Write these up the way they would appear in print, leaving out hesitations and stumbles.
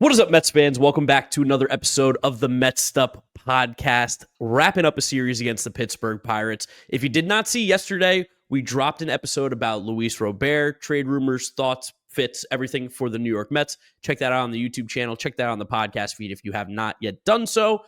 What is up, Mets fans? Welcome back to another episode of the Mets'd podcast, wrapping up a series against the Pittsburgh Pirates. If you did not see yesterday, we dropped an episode about Luis Robert, trade rumors, thoughts, fits, everything for the New York Mets. Check that out on the YouTube channel. Check that out on the podcast feed if you have not yet done so.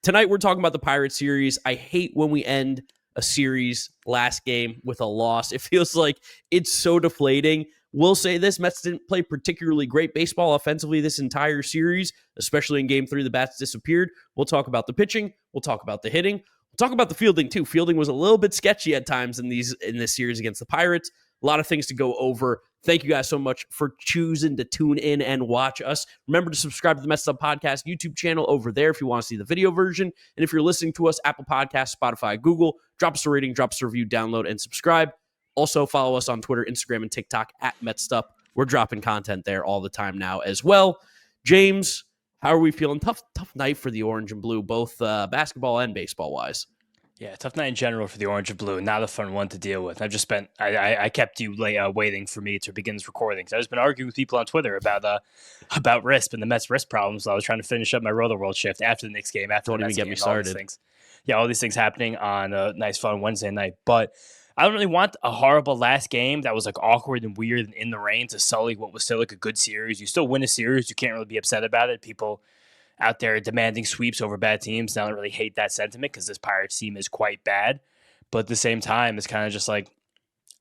Tonight, we're talking about the Pirates series. I hate when we end a series last game with a loss. It feels like it's so deflating. We'll say this, Mets didn't play particularly great baseball offensively this entire series, especially in Game 3, the bats disappeared. We'll talk about the pitching. We'll talk about the hitting. We'll talk about the fielding, too. Fielding was a little bit sketchy at times in this series against the Pirates. A lot of things to go over. Thank you guys so much for choosing to tune in and watch us. Remember to subscribe to the Mets'd Podcast YouTube channel over there if you want to see the video version. And if you're listening to us, Apple Podcasts, Spotify, Google, drop us a rating, drop us a review, download, and subscribe. Also, follow us on Twitter, Instagram, and TikTok at Mets'd. We're dropping content there all the time now as well. James, how are we feeling? Tough night for the Orange and Blue, both basketball and baseball-wise. Yeah, tough night in general for the Orange and Blue. Not a fun one to deal with. I've just spent, I kept you waiting for me to begin this recording. I've just been arguing with people on Twitter about RISP and the Mets RISP problems. I was trying to finish up my Roto World shift after the Knicks game. Don't even get me started. All these things happening on a nice, fun Wednesday night. But I don't really want a horrible last game that was like awkward and weird and in the rain to sully what was still like a good series. You still win a series. You can't really be upset about it. People out there demanding sweeps over bad teams. I don't really hate that sentiment because this Pirates team is quite bad. But at the same time, it's kind of just like,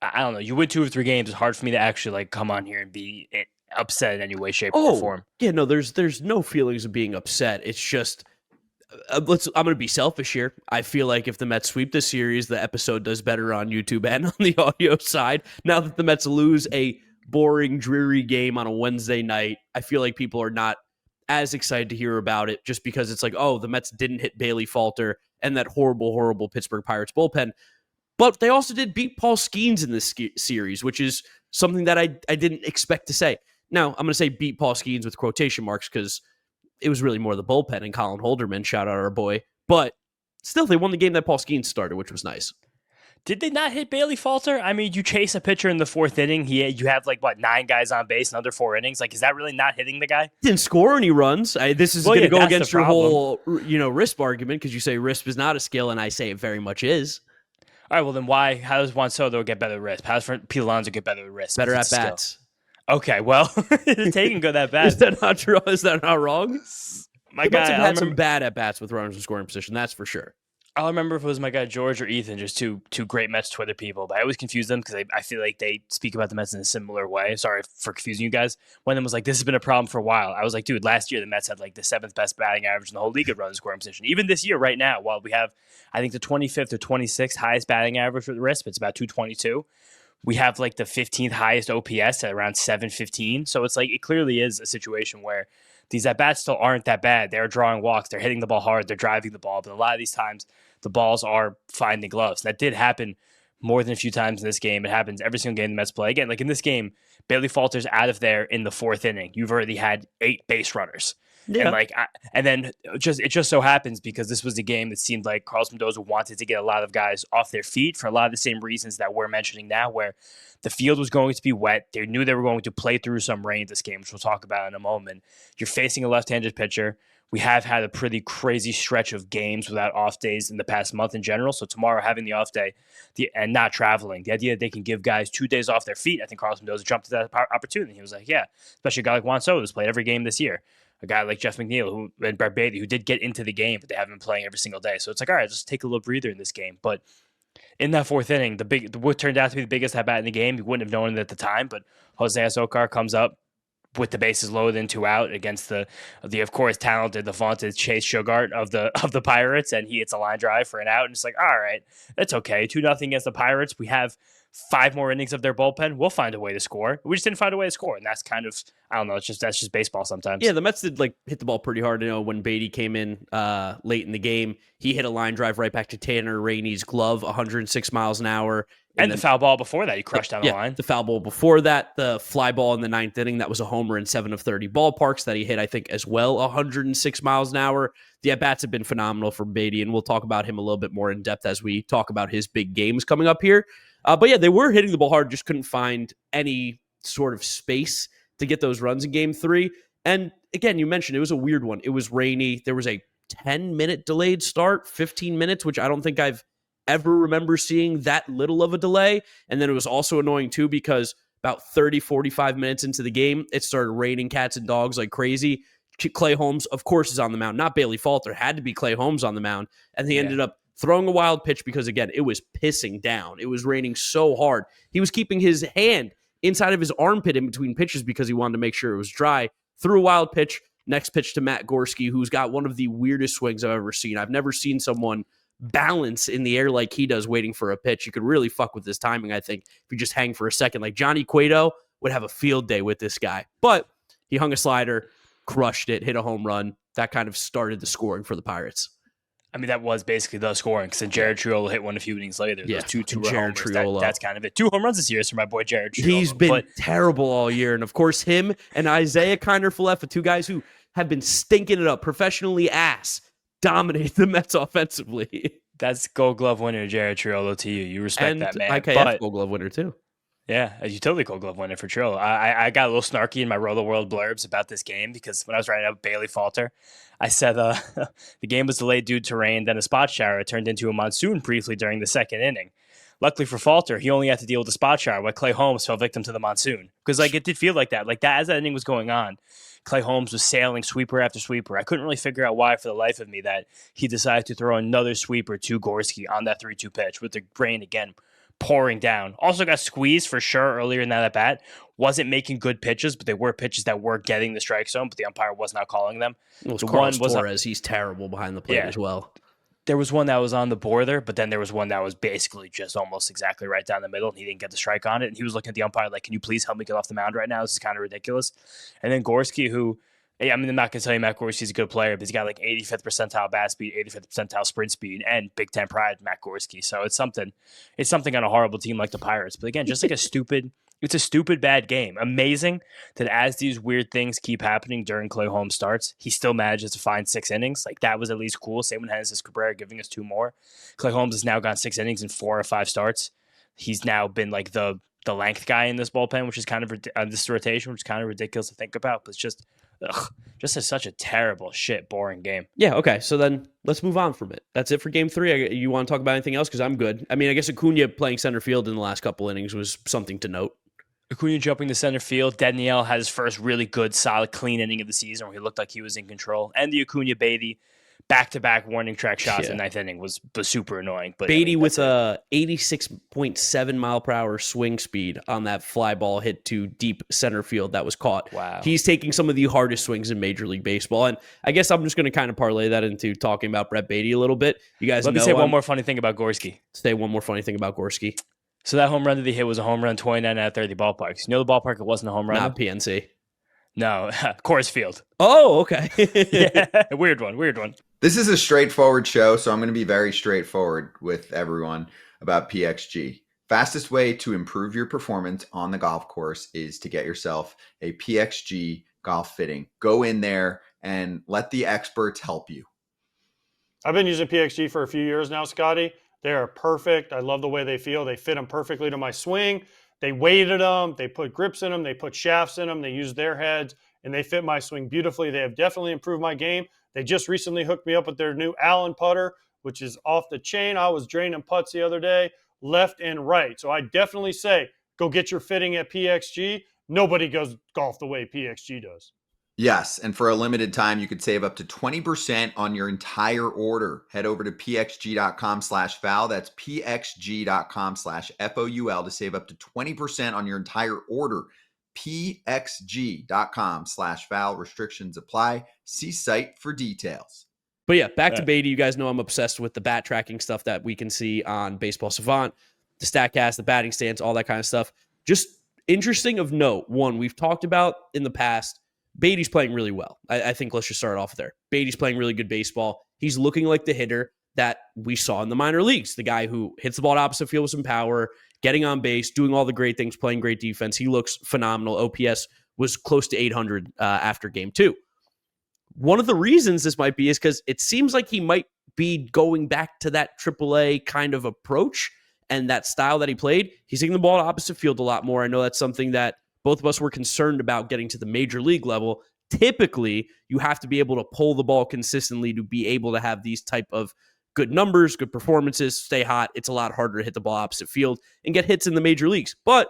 I don't know. You win 2 or 3 games. It's hard for me to actually like come on here and be upset in any way, shape, or form. Yeah, no, there's no feelings of being upset. It's just, I'm going to be selfish here. I feel like if the Mets sweep this series, the episode does better on YouTube and on the audio side. Now that the Mets lose a boring, dreary game on a Wednesday night, I feel like people are not as excited to hear about it just because it's like, oh, the Mets didn't hit Bailey Falter and that horrible, horrible Pittsburgh Pirates bullpen. But they also did beat Paul Skenes in this series, which is something that I didn't expect to say. Now, I'm going to say beat Paul Skenes with quotation marks because it was really more the bullpen and Colin Holderman, shout out our boy. But still, they won the game that Paul Skenes started, which was nice. Did they not hit Bailey Falter? I mean, you chase a pitcher in the 4th inning. You have 9 guys on base in under 4 innings. Like, is that really not hitting the guy? Didn't score any runs. This is going to go against your whole, RISP argument because you say RISP is not a skill, and I say it very much is. All right, well then how does Juan Soto get better with RISP? How does Pete Alonso get better with RISP? Better at bats. Okay, well, taking good at bats. Is that not true? Is that not wrong? My guy had some bad at bats with runners in scoring position. That's for sure. I don't remember if it was my guy George or Ethan, just two great Mets Twitter people, but I always confuse them because I feel like they speak about the Mets in a similar way. Sorry for confusing you guys. One of them was like, this has been a problem for a while. I was like, dude, last year the Mets had like the 7th best batting average in the whole league of runners in scoring position. Even this year, right now, while we have, I think, the 25th or 26th highest batting average for the RISP, it's about 222. We have like the 15th highest OPS at around 715. So it's like, it clearly is a situation where these at-bats still aren't that bad. They're drawing walks. They're hitting the ball hard. They're driving the ball. But a lot of these times, the balls are finding gloves. That did happen more than a few times in this game. It happens every single game the Mets play. Again, like in this game, Bailey Falter's out of there in the 4th inning. You've already had 8 base runners. Yeah. And then it just so happens because this was the game that seemed like Carlos Mendoza wanted to get a lot of guys off their feet for a lot of the same reasons that we're mentioning now, where the field was going to be wet. They knew they were going to play through some rain this game, which we'll talk about in a moment. You're facing a left-handed pitcher. We have had a pretty crazy stretch of games without off days in the past month in general. So tomorrow having the off day and not traveling, the idea that they can give guys 2 days off their feet, I think Carlos Mendoza jumped at that opportunity. He was like, yeah, especially a guy like Juan Soto who's played every game this year. A guy like Jeff McNeil and Baty who did get into the game, but they haven't been playing every single day. So it's like, all right, just take a little breather in this game. But in that 4th inning, what turned out to be the biggest at bat in the game, you wouldn't have known it at the time, but Jose Azocar comes up with the bases loaded and 2 out against the of course talented, the vaunted Chase Sugart of the Pirates, and he hits a line drive for an out, and it's like, all right, that's okay. 2-0 against the Pirates. We have 5 more innings of their bullpen. We'll find a way to score. We just didn't find a way to score, and that's kind of, I don't know. That's just baseball sometimes. Yeah, the Mets did hit the ball pretty hard. When Baty came in late in the game, he hit a line drive right back to Tanner Rainey's glove, 106 miles an hour. And the foul ball before that, he crushed down the line. The foul ball before that, the fly ball in the 9th inning, that was a homer in 7 of 30 ballparks that he hit, I think, as well, 106 miles an hour. The at-bats have been phenomenal for Baty, and we'll talk about him a little bit more in depth as we talk about his big games coming up here. But yeah, they were hitting the ball hard, just couldn't find any sort of space to get those runs in Game 3. And again, you mentioned it was a weird one. It was rainy. There was a 10-minute delayed start, 15 minutes, which I don't think I've ever remember seeing that little of a delay. And then it was also annoying too because about 30, 45 minutes into the game, it started raining cats and dogs like crazy. Clay Holmes, of course, is on the mound. Not Bailey Falter. Had to be Clay Holmes on the mound. And he ended up throwing a wild pitch because, again, it was pissing down. It was raining so hard. He was keeping his hand inside of his armpit in between pitches because he wanted to make sure it was dry. Threw a wild pitch. Next pitch to Matt Gorski, who's got one of the weirdest swings I've ever seen. I've never seen someone balance in the air like he does waiting for a pitch. You could really fuck with his timing, I think, if you just hang for a second. Like Johnny Cueto would have a field day with this guy. But he hung a slider, crushed it, hit a home run. That kind of started the scoring for the Pirates. I mean, that was basically the scoring because then Jared Triolo hit one a few innings later. Yeah, those two Jared homers. Triolo. That's kind of it. 2 home runs this year for my boy Jared Triolo. He's been terrible all year. And, of course, him and Isaiah Kiner-Falefa, 2 guys who have been stinking it up, professionally dominate the Mets offensively. That's Gold Glove winner Jared Triolo to you. You respect that, man. IKF Gold Glove winner, too. Yeah, a utility Gold Glove winner for Triolo. I got a little snarky in my Roto World blurbs about this game because when I was writing up Bailey Falter, I said the game was delayed due to rain, then a spot shower turned into a monsoon briefly during the second inning. Luckily for Falter, he only had to deal with the spot shower while Clay Holmes fell victim to the monsoon. Because it did feel like that. Like that as that inning was going on, Clay Holmes was sailing sweeper after sweeper. I couldn't really figure out why for the life of me that he decided to throw another sweeper to Gorski on that 3-2 pitch with the rain again pouring down. Also got squeezed for sure earlier in that at bat. Wasn't making good pitches, but they were pitches that were getting the strike zone, but the umpire was not calling them. It was Carlos Torres. He's terrible behind the plate as well. There was one that was on the border, but then there was one that was basically just almost exactly right down the middle, and he didn't get the strike on it. And he was looking at the umpire like, can you please help me get off the mound right now? This is kind of ridiculous. And then Gorski, who, I mean, I'm not going to tell you Matt Gorski's a good player, but he's got like 85th percentile bat speed, 85th percentile sprint speed, and Big Ten pride, Matt Gorski. So it's something on a horrible team like the Pirates. But again, just like it's a stupid bad game. Amazing that as these weird things keep happening during Clay Holmes starts, he still manages to find 6 innings. Like that was at least cool. Same with Genesis Cabrera giving us 2 more. Clay Holmes has now gone 6 innings in 4 or 5 starts. He's now been like the length guy in this bullpen, which is kind of this rotation, which is kind of ridiculous to think about. But it's just such a terrible, boring game. Yeah, okay. So then let's move on from it. That's it for game 3. You want to talk about anything else? Because I'm good. I mean, I guess Acuna playing center field in the last couple innings was something to note. Acuna jumping to center field. Danielle had his first really good, solid, clean inning of the season where he looked like he was in control. And the Acuna Baty back-to-back warning track shots in the 9th inning was super annoying. But Baty with a 86.7 mile per hour swing speed on that fly ball hit to deep center field that was caught. Wow. He's taking some of the hardest swings in Major League Baseball. And I guess I'm just going to kind of parlay that into talking about Brett Baty a little bit. You guys Let me say one more funny thing about Gorski. Say one more funny thing about Gorski. So that home run that he hit was a home run 29 out of 30 ballparks. You know the ballpark it wasn't a home run? Not PNC. No, Coors Field. Oh, okay. Yeah, weird one. This is a straightforward show, so I'm going to be very straightforward with everyone about PXG. Fastest way to improve your performance on the golf course is to get yourself a PXG golf fitting. Go in there and let the experts help you. I've been using PXG for a few years now, Scotty. They are perfect. I love the way they feel. They fit them perfectly to my swing. They weighted them. They put grips in them. They put shafts in them. They use their heads, and they fit my swing beautifully. They have definitely improved my game. They just recently hooked me up with their new Allen putter, which is off the chain. I was draining putts the other day, left and right. So I definitely say go get your fitting at PXG. Nobody goes golf the way PXG does. Yes, and for a limited time, you could save up to 20% on your entire order. Head over to pxg.com/foul. That's pxg.com/FOUL to save up to 20% on your entire order. pxg.com/foul. Restrictions apply. See site for details. But yeah, back to Baty. You guys know I'm obsessed with the bat tracking stuff that we can see on Baseball Savant, the StatCast, the batting stance, all that kind of stuff. Just interesting of note. One, we've talked about in the past, Baty's playing really well. I think let's just start off there. Baty's playing really good baseball. He's looking like the hitter that we saw in the minor leagues, the guy who hits the ball at opposite field with some power, getting on base, doing all the great things, playing great defense. He looks phenomenal. OPS was close to 800 after game 2. One of the reasons this might be is because it seems like he might be going back to that AAA kind of approach and that style that he played. He's hitting the ball at opposite field a lot more. I know that's something that both of us were concerned about getting to the major league level. typically you have to be able to pull the ball consistently to be able to have these type of good numbers, good performances, stay hot. It's a lot harder to hit the ball opposite field and get hits in the major leagues. But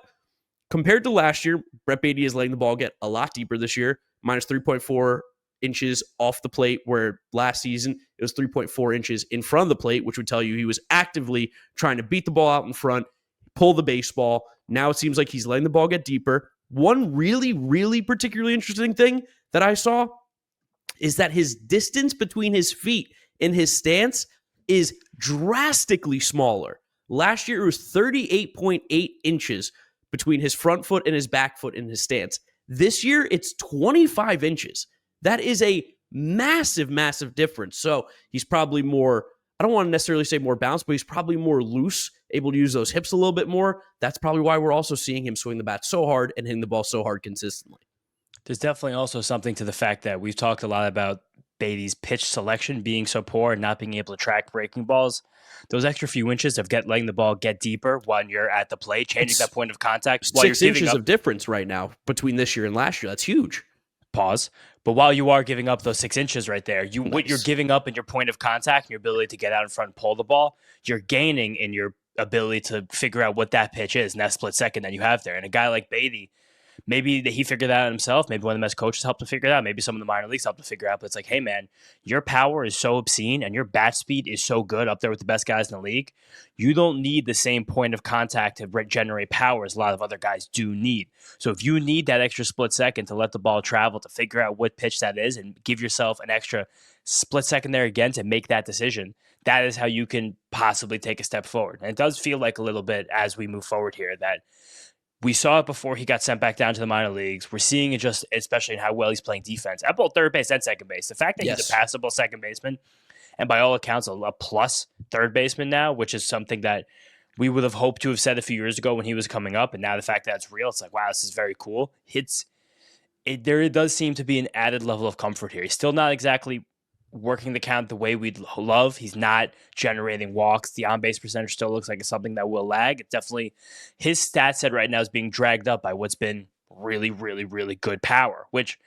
compared to last year, Brett Baty is letting the ball get a lot deeper this year, minus 3.4 inches off the plate, where last season it was 3.4 inches in front of the plate, which would tell you he was actively trying to beat the ball out in front, pull the baseball. Now it seems like he's letting the ball get deeper. One really, really particularly interesting thing that I saw is that his distance between his feet in his stance is drastically smaller. Last year, it was 38.8 inches between his front foot and his back foot in his stance. This year, it's 25 inches. That is a massive, massive difference. So he's probably more, I don't want to necessarily say more balanced, but he's probably more loose, able to use those hips a little bit more. That's probably why we're also seeing him swing the bat so hard and hitting the ball so hard consistently. There's definitely also something to the fact that we've talked a lot about Baty's pitch selection being so poor and not being able to track breaking balls. Those extra few inches of letting the ball get deeper when you're at the plate, changing that point of contact. While 6 inches of difference right now between this year and last year. That's huge. Pause. But while you are giving up those 6 inches right there, what you're giving up in your point of contact and your ability to get out in front and pull the ball, you're gaining in your ability to figure out what that pitch is in that split second that you have there. And a guy like Baty, maybe he figured that out himself. Maybe one of the Mets coaches helped him figure it out. Maybe some of the minor leagues helped him figure it out. But it's like, hey, man, your power is so obscene and your bat speed is so good up there with the best guys in the league. You don't need the same point of contact to generate power as a lot of other guys do need. So if you need that extra split second to let the ball travel, to figure out what pitch that is and give yourself an extra split second there again to make that decision, that is how you can possibly take a step forward. And it does feel like a little bit as we move forward here that we saw it before he got sent back down to the minor leagues. We're seeing it just, especially in how well he's playing defense at both third base and second base. The fact that he's a passable second baseman, and by all accounts, a plus third baseman now, which is something that we would have hoped to have said a few years ago when he was coming up. And now the fact that it's real, it's like, wow, this is very cool. There does seem to be an added level of comfort here. He's still not exactly working the count the way we'd love. He's not generating walks. The on-base percentage still looks like it's something that will lag. It's definitely, his stat set right now is being dragged up by what's been really, really, really good power, which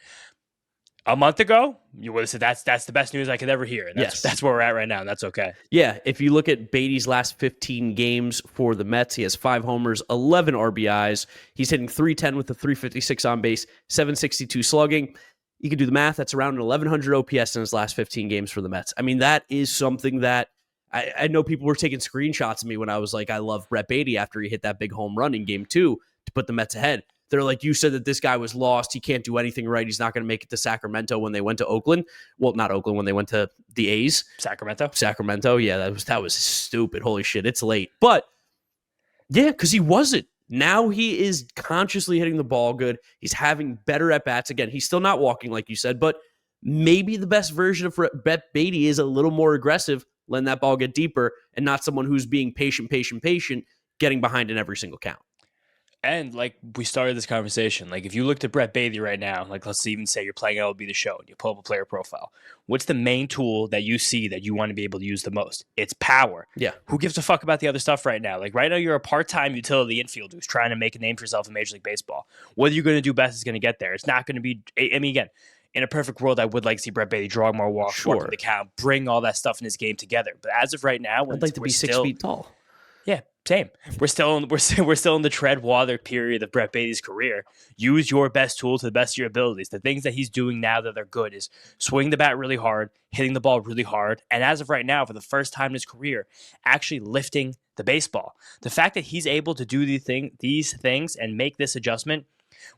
a month ago, you would have said that's the best news I could ever hear. And that's where we're at right now, and that's okay. Yeah, if you look at Baty's last 15 games for the Mets, he has 5 homers, 11 RBIs. He's hitting .310 with a .356 on base, .762 slugging. You can do the math. That's around an 1,100 OPS in his last 15 games for the Mets. I mean, that is something that I know people were taking screenshots of me when I was like, I love Brett Baty after he hit that big home run in game 2 to put the Mets ahead. They're like, you said that this guy was lost. He can't do anything right. He's not going to make it to Sacramento when they went to Oakland. Well, not Oakland, when they went to the A's. Sacramento. Yeah, that was stupid. Holy shit, it's late. But yeah, because he wasn't. Now he is consciously hitting the ball good. He's having better at-bats. Again, he's still not walking, like you said, but maybe the best version of Brett Baty is a little more aggressive, letting that ball get deeper, and not someone who's being patient, getting behind in every single count. And like we started this conversation, like if you looked at Brett Baty right now, like let's even say you're playing MLB The Show and you pull up a player profile, what's the main tool that you see that you want to be able to use the most? It's power. Yeah. Who gives a fuck about the other stuff right now? Like right now you're a part-time utility infielder who's trying to make a name for yourself in Major League Baseball. What are you going to do best is going to get there. It's not going to be, I mean, again, in a perfect world, I would like to see Brett Baty draw more walks, work the count, bring all that stuff in his game together. But as of right now, I'd like to be 6 feet tall. Yeah, same. We're still in the tread water period of Brett Baty's career. Use your best tool to the best of your abilities. The things that he's doing now that are good is swing the bat really hard, hitting the ball really hard, and as of right now, for the first time in his career, actually lifting the baseball. The fact that he's able to do these things and make this adjustment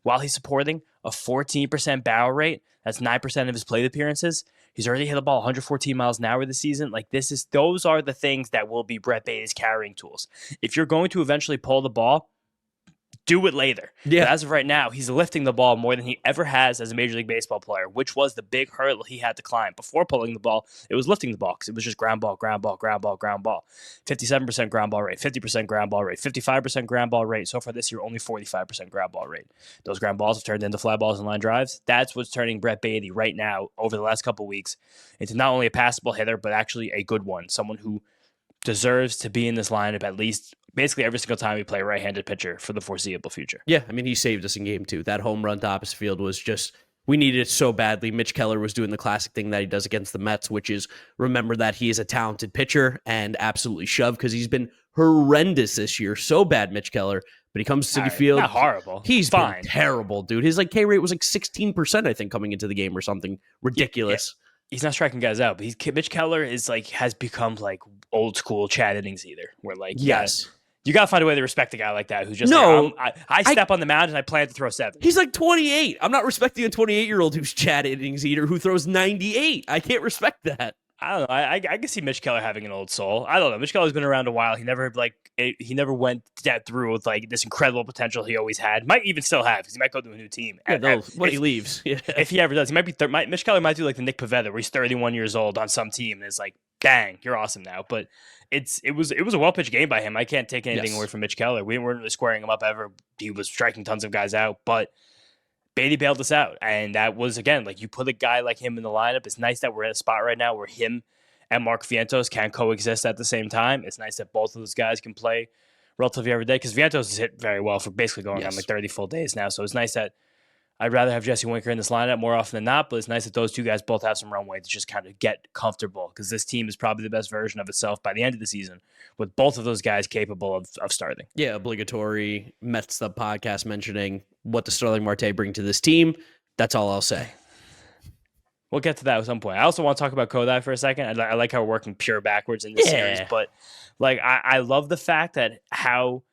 while he's supporting a 14% barrel rate, that's 9% of his plate appearances. He's already hit the ball 114 miles an hour this season. Like those are the things that will be Brett Baty's carrying tools. If you're going to eventually pull the ball, do it later. Yeah. But as of right now, he's lifting the ball more than he ever has as a Major League Baseball player, which was the big hurdle he had to climb. Before pulling the ball, it was lifting the ball because it was just ground ball. 57% ground ball rate, 50% ground ball rate, 55% ground ball rate. So far this year, only 45% ground ball rate. Those ground balls have turned into fly balls and line drives. That's what's turning Brett Baty right now over the last couple of weeks into not only a passable hitter, but actually a good one. Someone who deserves to be in this lineup at least basically every single time we play a right-handed pitcher for the foreseeable future. Yeah, I mean, he saved us in game 2. That home run to opposite field was just We needed it so badly. Mitch Keller was doing the classic thing that he does against the Mets, which is remember that he is a talented pitcher and absolutely shove because he's been horrendous this year. So bad, Mitch Keller. But he comes to Citi Field. Not horrible. He's fine. Been terrible, dude. His K rate was 16%, I think, coming into the game or something ridiculous. Yeah. He's not striking guys out, but Mitch Keller is has become old school Chad Innings either. Where yes. You got to find a way to respect a guy like that who's just I step on the mound and I plan to throw 7. He's 28. I'm not respecting a 28-year-old who's Chad Innings eater who throws 98. I can't respect that. I don't know. I can see Mitch Keller having an old soul. I don't know. Mitch Keller's been around a while. He never he never went that through with this incredible potential he always had. Might even still have because he might go to a new team. When he leaves. Yeah. If he ever does, he might be. Mitch Keller might do the Nick Pivetta where he's 31 years old on some team and it's dang, you're awesome now. But it was a well pitched game by him. I can't take anything away from Mitch Keller. We weren't really squaring him up ever. He was striking tons of guys out, but Baty bailed us out, and that was again you put a guy like him in the lineup. It's nice that we're in a spot right now where him and Mark Vientos can coexist at the same time. It's nice that both of those guys can play relatively every day because Vientos has hit very well for basically going on 30 full days now. So it's nice that I'd rather have Jesse Winker in this lineup more often than not, but it's nice that those two guys both have some runway to just kind of get comfortable because this team is probably the best version of itself by the end of the season with both of those guys capable of starting. Yeah, obligatory Mets'd podcast mentioning what does Sterling Marte bring to this team. That's all I'll say. We'll get to that at some point. I also want to talk about Kodai for a second. I like how we're working pure backwards in this series, but I love the fact that how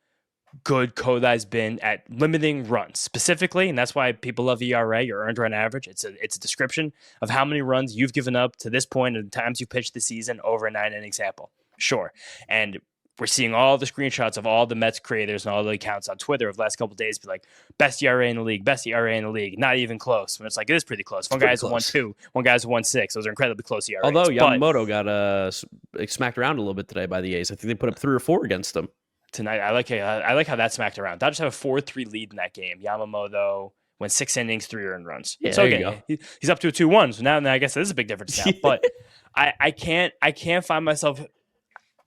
good Kodai's been at limiting runs specifically, and that's why people love ERA or earned run average. It's a description of how many runs you've given up to this point and the times you pitched the season over a 9-inning sample. Sure. And we're seeing all the screenshots of all the Mets creators and all the accounts on Twitter of the last couple of days be best ERA in the league, best ERA in the league, not even close. And it's it is pretty close. One guy's a 1.2, one guy's a 1.6. Those are incredibly close ERAs. Although Yamamoto got smacked around a little bit today by the A's. I think they put up 3 or 4 against them. Tonight, I like how that smacked around. Dodgers have a 4-3 lead in that game. Yamamoto went 6 innings, 3 earned runs. Yeah, so again, he's up to a 2-1. So now I guess this is a big difference now. But I can't find myself.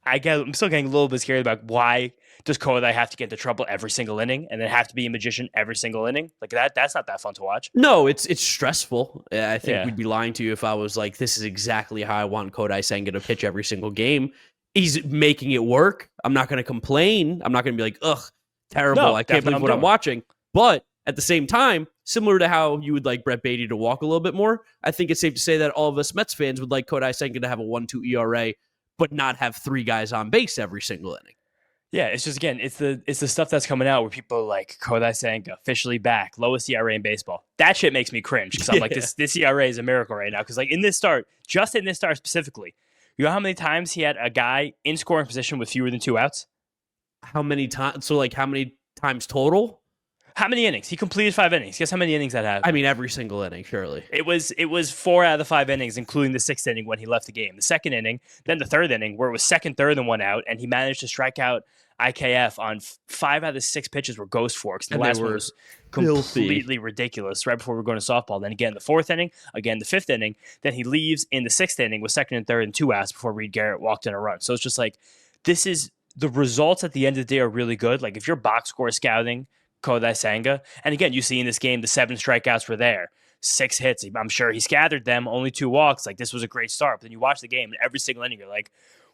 I'm still getting a little bit scared about why does Kodai have to get into trouble every single inning and then have to be a magician every single inning? That's not that fun to watch. No, it's stressful. I think we'd be lying to you if I was this is exactly how I want Kodai Senga to pitch every single game. He's making it work. I'm not going to complain. I'm not going to be ugh, terrible. No, I can't believe what I'm watching. But at the same time, similar to how you would like Brett Baty to walk a little bit more, I think it's safe to say that all of us Mets fans would like Kodai Senga to have a 1.2 ERA, but not have 3 guys on base every single inning. Yeah, it's just, again, it's the stuff that's coming out where people are like, Kodai Senga, officially back, lowest ERA in baseball. That shit makes me cringe because I'm this ERA is a miracle right now. Because in this start specifically, you know how many times he had a guy in scoring position with fewer than 2 outs? How many times? So how many times total? How many innings? He completed 5 innings. Guess how many innings that had? I mean, every single inning, surely. It was 4 out of the 5 innings, including the 6th inning when he left the game. The 2nd inning, then the 3rd inning, where it was 2nd, 3rd, and 1 out, and he managed to strike out IKF on 5 out of the 6 pitches were ghost forks. And the last one was completely ridiculous right before we were going to softball. Then again, the 4th inning, again, the 5th inning. Then he leaves in the 6th inning with 2nd and 3rd and 2 outs before Reed Garrett walked in a run. So it's just this is the results at the end of the day are really good. If you're box score scouting Kodai Senga, and again, you see in this game, the 7 strikeouts were there. 6 hits. I'm sure he scattered them, only 2 walks. This was a great start. But then you watch the game, and every single inning, you're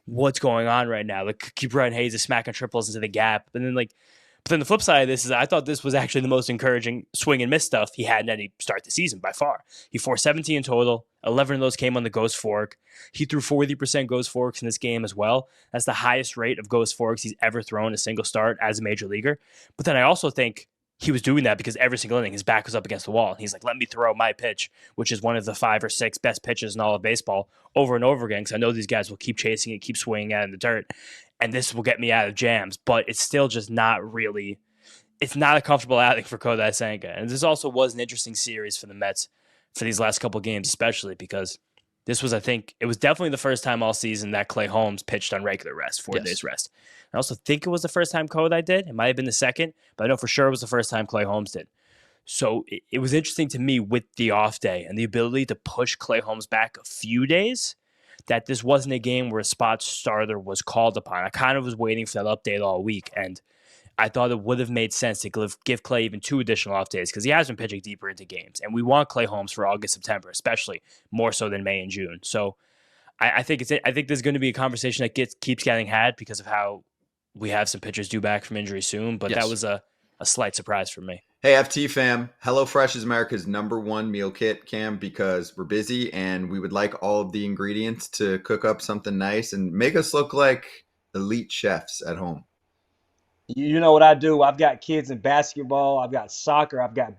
what's going on right now? Ke'Bryan Hayes is smacking triples into the gap. And then but then the flip side of this is I thought this was actually the most encouraging swing and miss stuff he had in any start the season by far. He forced 17 in total. 11 of those came on the ghost fork. He threw 40% ghost forks in this game as well. That's the highest rate of ghost forks he's ever thrown a single start as a major leaguer. But then I also think he was doing that because every single inning his back was up against the wall. And he's let me throw my pitch, which is one of the 5 or 6 best pitches in all of baseball, over and over again because I know these guys will keep chasing it, keep swinging at it in the dirt, and this will get me out of jams. But it's still just not really – it's not a comfortable outing for Kodai Senga. And this also was an interesting series for the Mets for these last couple games, especially because this was, I think, it was definitely the first time all season that Clay Holmes pitched on regular rest, 4 days rest. I also think it was the first time Kodai did. It might have been the second, but I know for sure it was the first time Clay Holmes did. So it was interesting to me with the off day and the ability to push Clay Holmes back a few days that this wasn't a game where a spot starter was called upon. I kind of was waiting for that update all week, and I thought it would have made sense to give Clay even 2 additional off days because he has been pitching deeper into games. And we want Clay Holmes for August, September, especially more so than May and June. So I think there's going to be a conversation that keeps getting had because of how we have some pitchers due back from injury soon. But that was a slight surprise for me. Hey, FT fam, HelloFresh is America's #1 meal kit, Cam, because we're busy and we would like all of the ingredients to cook up something nice and make us look like elite chefs at home. You know what I do? I've got kids in basketball, I've got soccer, I've got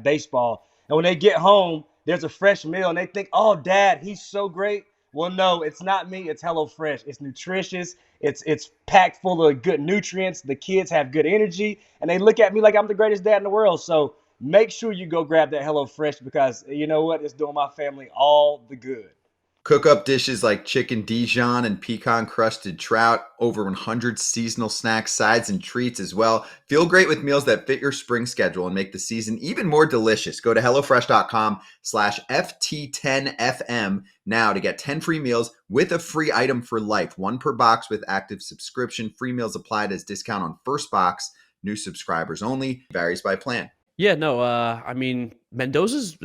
baseball. And when they get home, there's a fresh meal and they think, "Oh, Dad, he's so great." Well, no, it's not me. It's HelloFresh. It's nutritious. It's packed full of good nutrients. The kids have good energy, and they look at me like I'm the greatest dad in the world. So make sure you go grab that HelloFresh because you know what? It's doing my family all the good. Cook up dishes like chicken Dijon and pecan-crusted trout, over 100 seasonal snacks, sides, and treats as well. Feel great with meals that fit your spring schedule and make the season even more delicious. Go to HelloFresh.com/FT10FM now to get 10 free meals with a free item for life. 1 per box with active subscription. Free meals applied as discount on first box. New subscribers only. Varies by plan. Yeah, no, I mean, Mendoza's,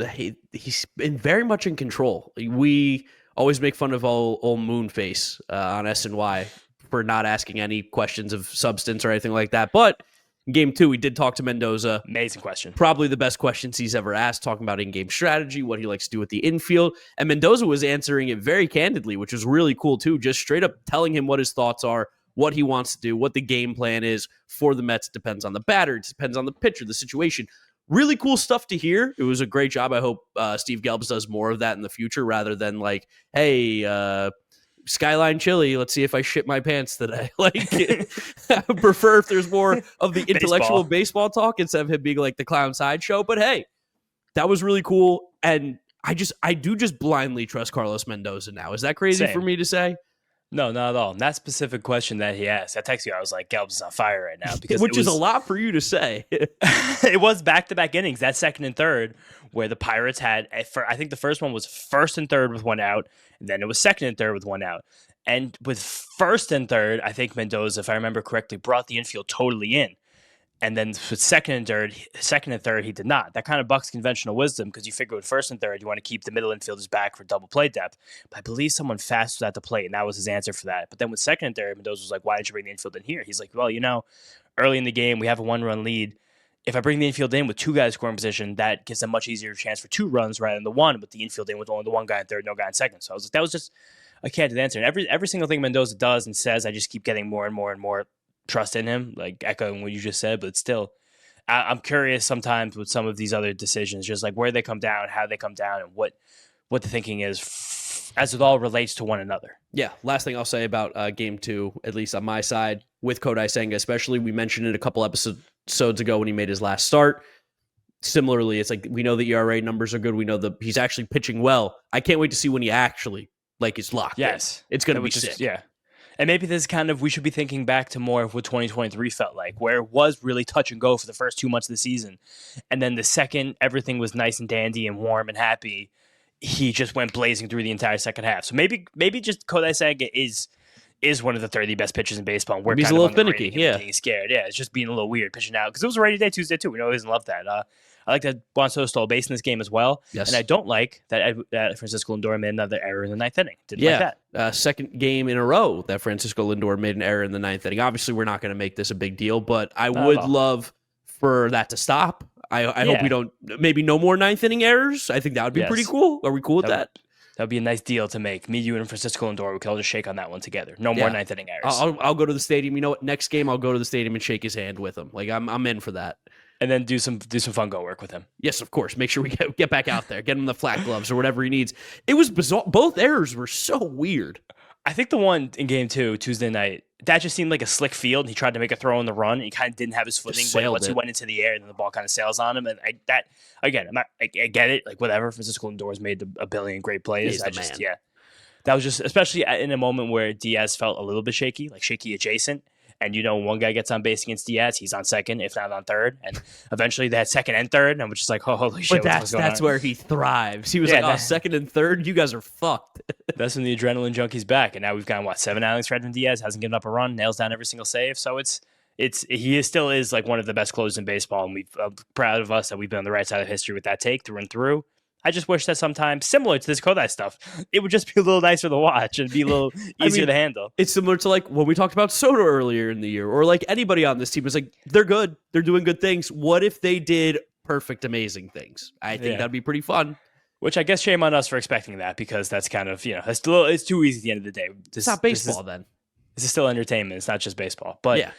he's been very much in control. We always make fun of old Moonface on SNY for not asking any questions of substance or anything like that. But in game 2, we did talk to Mendoza. Amazing question. Probably the best questions he's ever asked, talking about in-game strategy, what he likes to do with the infield. And Mendoza was answering it very candidly, which was really cool too, just straight up telling him what his thoughts are, what he wants to do, what the game plan is for the Mets. It depends on the batter. It depends on the pitcher, the situation. Really cool stuff to hear. It was a great job. I hope Steve Gelbs does more of that in the future rather than like, hey, Skyline Chili, let's see if I shit my pants today. Like, I would prefer if there's more of the intellectual baseball talk instead of him being like the clown sideshow. But hey, that was really cool. And I do just blindly trust Carlos Mendoza now. Is that crazy for me to say? No, not at all. And that specific question that he asked, I texted you, I was like, Gelbs is on fire right now. Because Which is a lot for you to say. It was back-to-back innings, that second and third, where the Pirates had, I think the first one was first and third with 1 out, and then it was second and third with 1 out. And with first and third, I think Mendoza, if I remember correctly, brought the infield totally in. And then with second and third, he did not. That kind of bucks conventional wisdom because you figure with first and third, you want to keep the middle infielders back for double play depth. But I believe someone fast was at the plate, and that was his answer for that. But then with second and third, Mendoza was like, "Why didn't you bring the infield in here?" He's like, "Well, early in the game, we have a 1-run lead. If I bring the infield in with 2 guys scoring position, that gives a much easier chance for 2 runs rather than the 1 with the infield in with only the 1 guy in third, no guy in second." So I was like, that was just a candid answer. And every single thing Mendoza does and says, I just keep getting more and more and more trust in him, like echoing what you just said, but still. I'm curious sometimes with some of these other decisions, just like where they come down, how they come down, and what the thinking is as it all relates to one another. Yeah, last thing I'll say about game 2, at least on my side, with Kodai Senga especially, we mentioned it a couple episodes ago when he made his last start. Similarly, it's like we know the ERA numbers are good. We know he's actually pitching well. I can't wait to see when he actually is locked. Yes. In. It's going to be sick. Yeah. And maybe this is kind of, we should be thinking back to more of what 2023 felt like, where it was really touch and go for the first 2 months of the season. And then the second everything was nice and dandy and warm and happy, he just went blazing through the entire second half. So maybe just Kodai Senga is one of the 30 best pitchers in baseball. And we're he's kind a of little finicky, getting scared. Yeah, it's just being a little weird pitching out. Because it was a rainy day Tuesday, too. We know he doesn't love that. I like that Juan Soto stole a base in this game as well. Yes. And I don't like that Francisco Lindor made another error in the 9th inning. Didn't like that. Second game in a row that Francisco Lindor made an error in the 9th inning. Obviously, we're not going to make this a big deal, but I would love for that to stop. I hope we don't, maybe no more 9th inning errors. I think that would be pretty cool. Are we cool with that? That would be a nice deal to make. Me, you, and Francisco Lindor, we could all just shake on that one together. No more 9th inning errors. I'll go to the stadium. You know what? Next game, I'll go to the stadium and shake his hand with him. Like I'm in for that. And then do some fungo work with him. Yes, of course. Make sure we get back out there, get him the flat gloves or whatever he needs. It was bizarre. Both errors were so weird. I think the one in game 2, Tuesday night, that just seemed like a slick field. He tried to make a throw on the run, and he kind of didn't have his footing once he went into the air, and then the ball kind of sails on him. And I get it. Like whatever, Francisco Lindor's made a billion great plays. That was just, especially in a moment where Diaz felt a little bit shaky, like shaky adjacent. And one guy gets on base against Diaz, he's on second, if not on third. And eventually they had second and third, and we're just like, oh, holy shit. But that's where he thrives. He was second and third, you guys are fucked. That's when the adrenaline junkie's back. And now we've gotten, 7 outings for Edwin Diaz, hasn't given up a run, nails down every single save. So it's Still is like one of the best closers in baseball, and I'm proud of us that we've been on the right side of history with that take through and through. I just wish that sometimes, similar to this Kodai stuff, it would just be a little nicer to watch and be a little easier to handle. It's similar to like when we talked about Soto earlier in the year, or like anybody on this team is like, they're good. They're doing good things. What if they did perfect, amazing things? I think that'd be pretty fun. Which I guess shame on us for expecting that, because that's kind of, it's too easy at the end of the day. It's not baseball then. This is still entertainment. It's not just baseball. But yeah.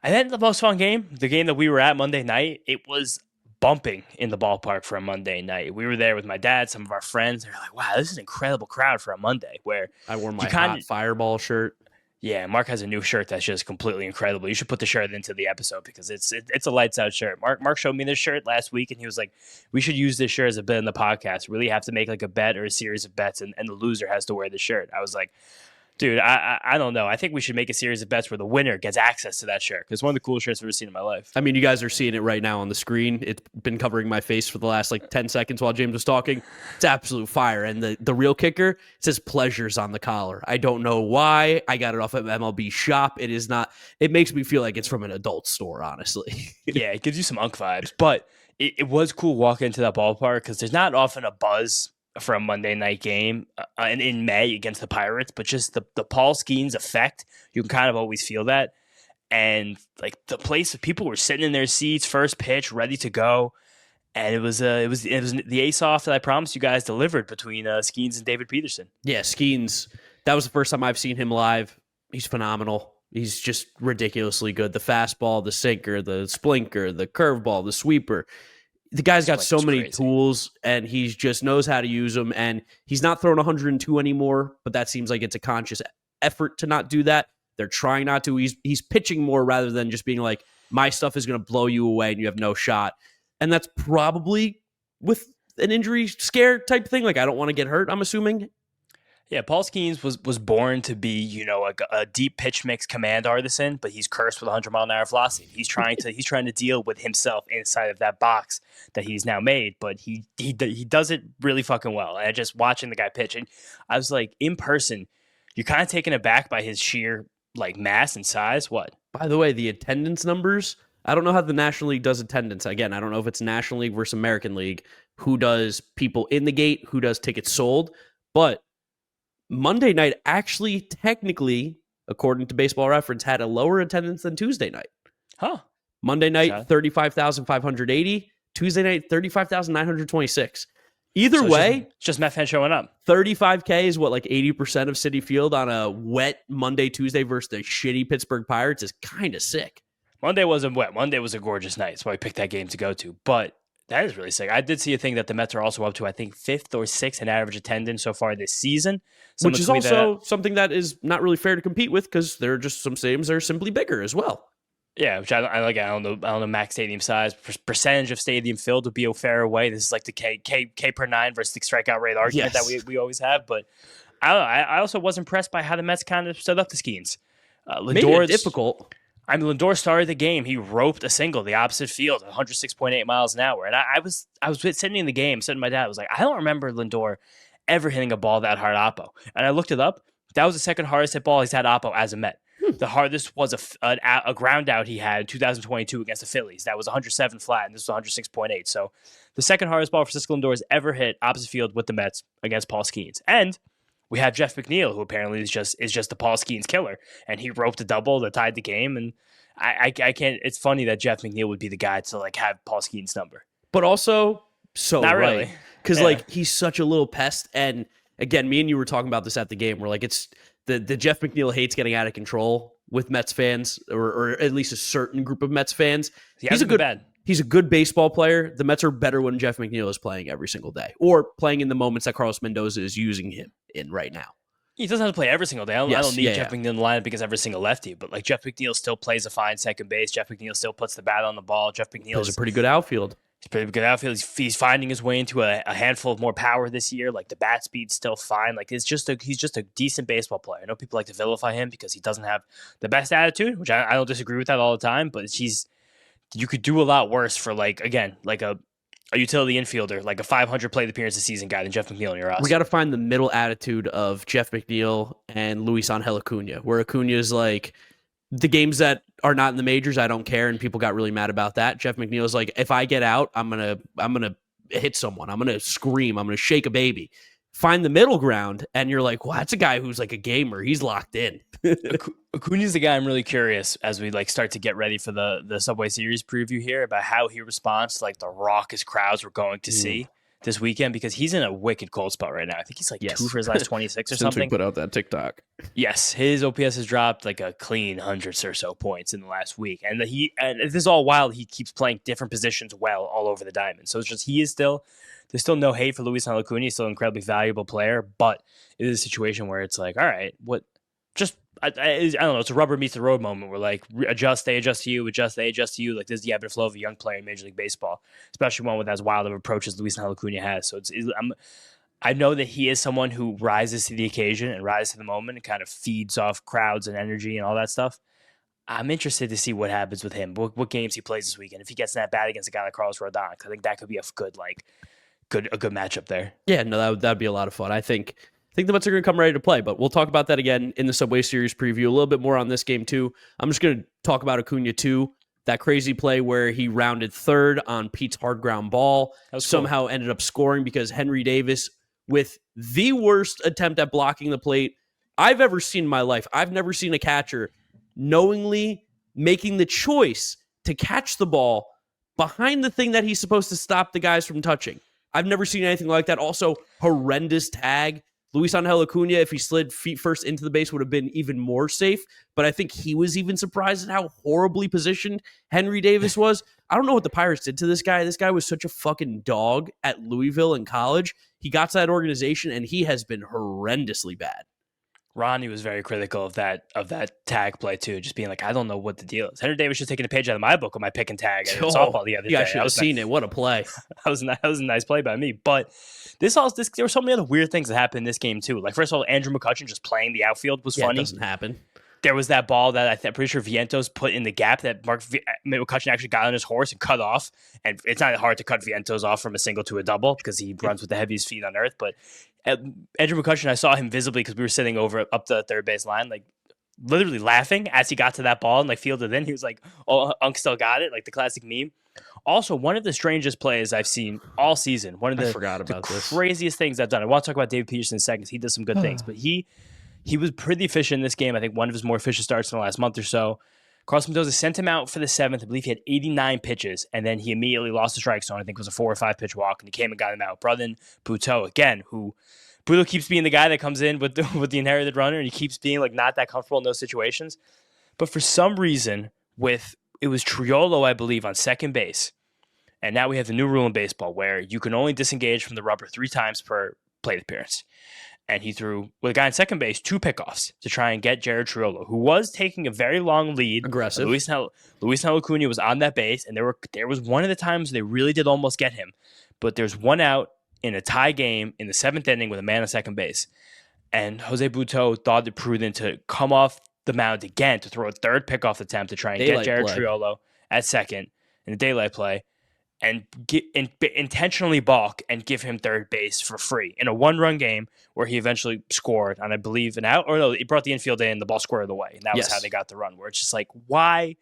I think the most fun game, the game that we were at Monday night, it was bumping in the ballpark for a Monday night. We were there with my dad, some of our friends. They're like, wow, this is an incredible crowd for a Monday. Where I wore my hot Fireball shirt. Yeah, Mark has a new shirt that's just completely incredible. You should put the shirt into the episode because it's a lights out shirt. Mark showed me this shirt last week, and he was like, we should use this shirt as a bet in the podcast. Really have to make like a bet or a series of bets, and the loser has to wear the shirt. I was like, dude, I don't know. I think we should make a series of bets where the winner gets access to that shirt, because it's one of the coolest shirts I've ever seen in my life. I mean, you guys are seeing it right now on the screen. It's been covering my face for the last like 10 seconds while James was talking. It's absolute fire. And the real kicker, it says pleasures on the collar. I don't know why. I got it off of MLB Shop. It is not, it makes me feel like it's from an adult store, honestly. Yeah, it gives you some unk vibes. But it was cool walking into that ballpark, because there's not often a buzz for a Monday night game and in May against the Pirates, but just the Paul Skenes effect, you can kind of always feel that. And like the place, people were sitting in their seats, first pitch, ready to go. And it was the ace-off that I promised you guys delivered between Skenes and David Peterson. Yeah, Skenes, that was the first time I've seen him live. He's phenomenal. He's just ridiculously good. The fastball, the sinker, the splinker, the curveball, the sweeper. The guy's got so many tools, and he just knows how to use them. And he's not throwing 102 anymore, but that seems like it's a conscious effort to not do that. They're trying not to. He's pitching more rather than just being like, my stuff is going to blow you away and you have no shot. And that's probably with an injury scare type thing. Like, I don't want to get hurt, I'm assuming. Yeah, Paul Skenes was born to be, a deep pitch mix command artisan, but he's cursed with 100-mile-an-hour velocity. He's trying to deal with himself inside of that box that he's now made, but he does it really fucking well. And just watching the guy pitch, and I was like, in person, you're kind of taken aback by his sheer like mass and size. What? By the way, the attendance numbers, I don't know how the National League does attendance. Again, I don't know if it's National League versus American League, who does people in the gate, who does tickets sold, but Monday night actually, technically, according to Baseball Reference, had a lower attendance than Tuesday night. Huh. Monday night, 35,580. Tuesday night, 35,926. Either way, it's just Met fans showing up. 35K is what, like 80% of Citi Field on a wet Monday, Tuesday versus the shitty Pittsburgh Pirates is kind of sick. Monday wasn't wet. Monday was a gorgeous night. That's why I picked that game to go to. But that is really sick. I did see a thing that the Mets are also up to, I think, 5th or 6th in average attendance so far this season. Which is also something that is not really fair to compete with, because there are just some stadiums that are simply bigger as well. Yeah, which I like. I don't know max stadium size. Percentage of stadium filled would be a fair way. This is like the K per 9 versus the strikeout rate argument that we always have. But I don't know. I also was impressed by how the Mets kind of set up the Skenes. Made it difficult. I mean, Lindor started the game. He roped a single the opposite field, 106.8 miles an hour. And I was sitting in the game, sitting with my dad. I was like, I don't remember Lindor ever hitting a ball that hard oppo. And I looked it up. That was the second hardest hit ball he's had oppo as a Met. The hardest was a ground out he had in 2022 against the Phillies. That was 107 flat, and this was 106.8. So the second hardest ball Francisco Lindor has ever hit opposite field with the Mets against Paul Skenes. And we have Jeff McNeil, who apparently is just the Paul Skenes killer, and he roped a double that tied the game. And I can't. It's funny that Jeff McNeil would be the guy to like have Paul Skenes' number, but also not right. Really, because like he's such a little pest. And again, me and you were talking about this at the game. Where like it's the Jeff McNeil hates getting out of control with Mets fans, or at least a certain group of Mets fans. He's a good baseball player. The Mets are better when Jeff McNeil is playing every single day, or playing in the moments that Carlos Mendoza is using him in right now. He doesn't have to play every single day. I don't need Jeff McNeil in the lineup because every single lefty, but like Jeff McNeil still plays a fine second base. Jeff McNeil still puts the bat on the ball. Jeff McNeil is a pretty good outfield. He's pretty good outfield. He's finding his way into a handful of more power this year. Like the bat speed's still fine. Like he's just a decent baseball player. I know people like to vilify him because he doesn't have the best attitude, which I don't disagree with that all the time. But you could do a lot worse for like a utility infielder, like a 500 plate appearance a season guy than Jeff McNeil in your roster. We got to find the middle attitude of Jeff McNeil and Luis Angel Acuna, where Acuna is like, The games that are not in the majors, I don't care, and people got really mad about that. Jeff McNeil's like, if I get out, I'm gonna hit someone. I'm gonna scream. I'm gonna shake a baby. Find the middle ground, and you're like, well, that's a guy who's like a gamer. He's locked in. Acuna's the guy I'm really curious as we like start to get ready for the Subway Series preview here about how he responds to like the raucous crowds we're going to see this weekend, because he's in a wicked cold spot right now. I think he's like 2 for his last 26 or Since something. we put out that TikTok. Yes, his OPS has dropped like a clean 100 or so points in the last week, and this is all while he keeps playing different positions well all over the diamond. So it's just there's still no hate for Luis Acuna. He's still an incredibly valuable player, but it is a situation where it's like, all right, what? Just I don't know. It's a rubber meets the road moment where like adjust, they adjust to you, adjust, they adjust to you. Like this is the ebb and flow of a young player in Major League Baseball, especially one with as wild of approach as Luis Acuna has. So I know that he is someone who rises to the occasion and rises to the moment and kind of feeds off crowds and energy and all that stuff. I'm interested to see what happens with him, what games he plays this weekend. If he gets in that bat against a guy like Carlos Rodon, I think that could be a good matchup there. Yeah, no, that'd be a lot of fun. I think the Mets are going to come ready to play, but we'll talk about that again in the Subway Series preview. A little bit more on this game too. I'm just going to talk about Acuna too. That crazy play where he rounded third on Pete's hard ground ball, somehow ended up scoring because Henry Davis, with the worst attempt at blocking the plate I've ever seen in my life. I've never seen a catcher knowingly making the choice to catch the ball behind the thing that he's supposed to stop the guys from touching. I've never seen anything like that. Also, horrendous tag. Luis Angel Acuna, if he slid feet first into the base, would have been even more safe. But I think he was even surprised at how horribly positioned Henry Davis was. I don't know what the Pirates did to this guy. This guy was such a fucking dog at Louisville in college. He got to that organization, and he has been horrendously bad. Ronnie was very critical of that tag play too, just being like, I don't know what the deal is. Henry Davis just taking a page out of my book on my pick and tag at softball the other day. I should have seen it. What a play! That was a nice play by me. But there were so many other weird things that happened in this game too. Like first of all, Andrew McCutchen just playing the outfield was funny. It doesn't happen. There was that ball that I'm pretty sure Vientos put in the gap that McCutchen actually got on his horse and cut off. And it's not hard to cut Vientos off from a single to a double because he runs with the heaviest feet on earth. But Andrew McCutchen, I saw him visibly because we were sitting up the third base line, like literally laughing as he got to that ball and like fielded in. He was like, "Oh, Unk still got it," like the classic meme. Also, one of the strangest plays I've seen all season. One of the craziest things I've done. I want to talk about David Peterson in a second. He does some good things, but he was pretty efficient in this game. I think one of his more efficient starts in the last month or so. Carlos Mendoza sent him out for the 7th. I believe he had 89 pitches, and then he immediately lost the strike zone. I think it was a 4 or 5 pitch walk, and he came and got him out. Brother Buteau, again, Buteau keeps being the guy that comes in with the inherited runner, and he keeps being like not that comfortable in those situations. But for some reason, it was Triolo, I believe, on second base, and now we have the new rule in baseball where you can only disengage from the rubber 3 times per plate appearance. And he threw, with a guy on second base, 2 pickoffs to try and get Jared Triolo, who was taking a very long lead. Aggressive. Luis Acuna was on that base, and there was one of the times they really did almost get him. But there's one out in a tie game in the 7th inning with a man on second base. And Jose Buteau thought it prudent to come off the mound again to throw a 3rd pickoff attempt to try and get Jared Triolo at second in the daylight play. And intentionally balk and give him third base for free in a 1-run game where he eventually scored on, I believe, an out. Or no, he brought the infield in, the ball squared away. And that was how they got the run, where it's just like, why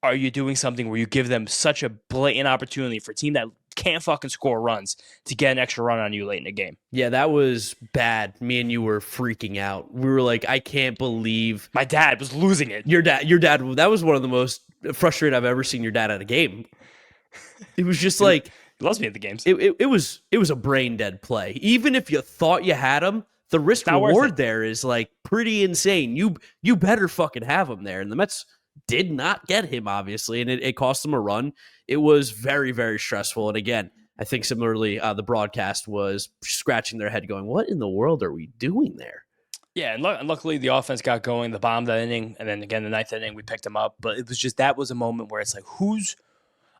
are you doing something where you give them such a blatant opportunity for a team that can't fucking score runs to get an extra run on you late in the game? Yeah, that was bad. Me and you were freaking out. We were like, I can't believe. My dad was losing it. Your dad, that was one of the most frustrated I've ever seen your dad at a game. It was just like he loves me at the games. It was a brain dead play. Even if you thought you had him, the risk reward there is like pretty insane. You better fucking have him there. And the Mets did not get him, obviously, and it cost them a run. It was very, very stressful. And again, I think similarly, the broadcast was scratching their head, going, "What in the world are we doing there?" Yeah, and luckily the offense got going. The bottom of the inning, and then again the 9th inning, we picked them up. But it was just that was a moment where it's like,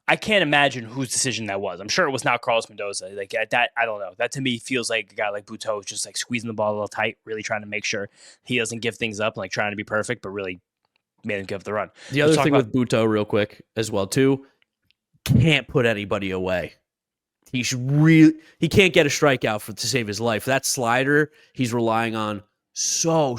I can't imagine whose decision that was. I'm sure it was not Carlos Mendoza. Like that, I don't know. That to me feels like a guy like Buteau is just like squeezing the ball a little tight, really trying to make sure he doesn't give things up, like trying to be perfect, but really made him give up the run. The other thing with Buteau, real quick as well too, can't put anybody away. He can't get a strikeout to save his life. That slider he's relying on so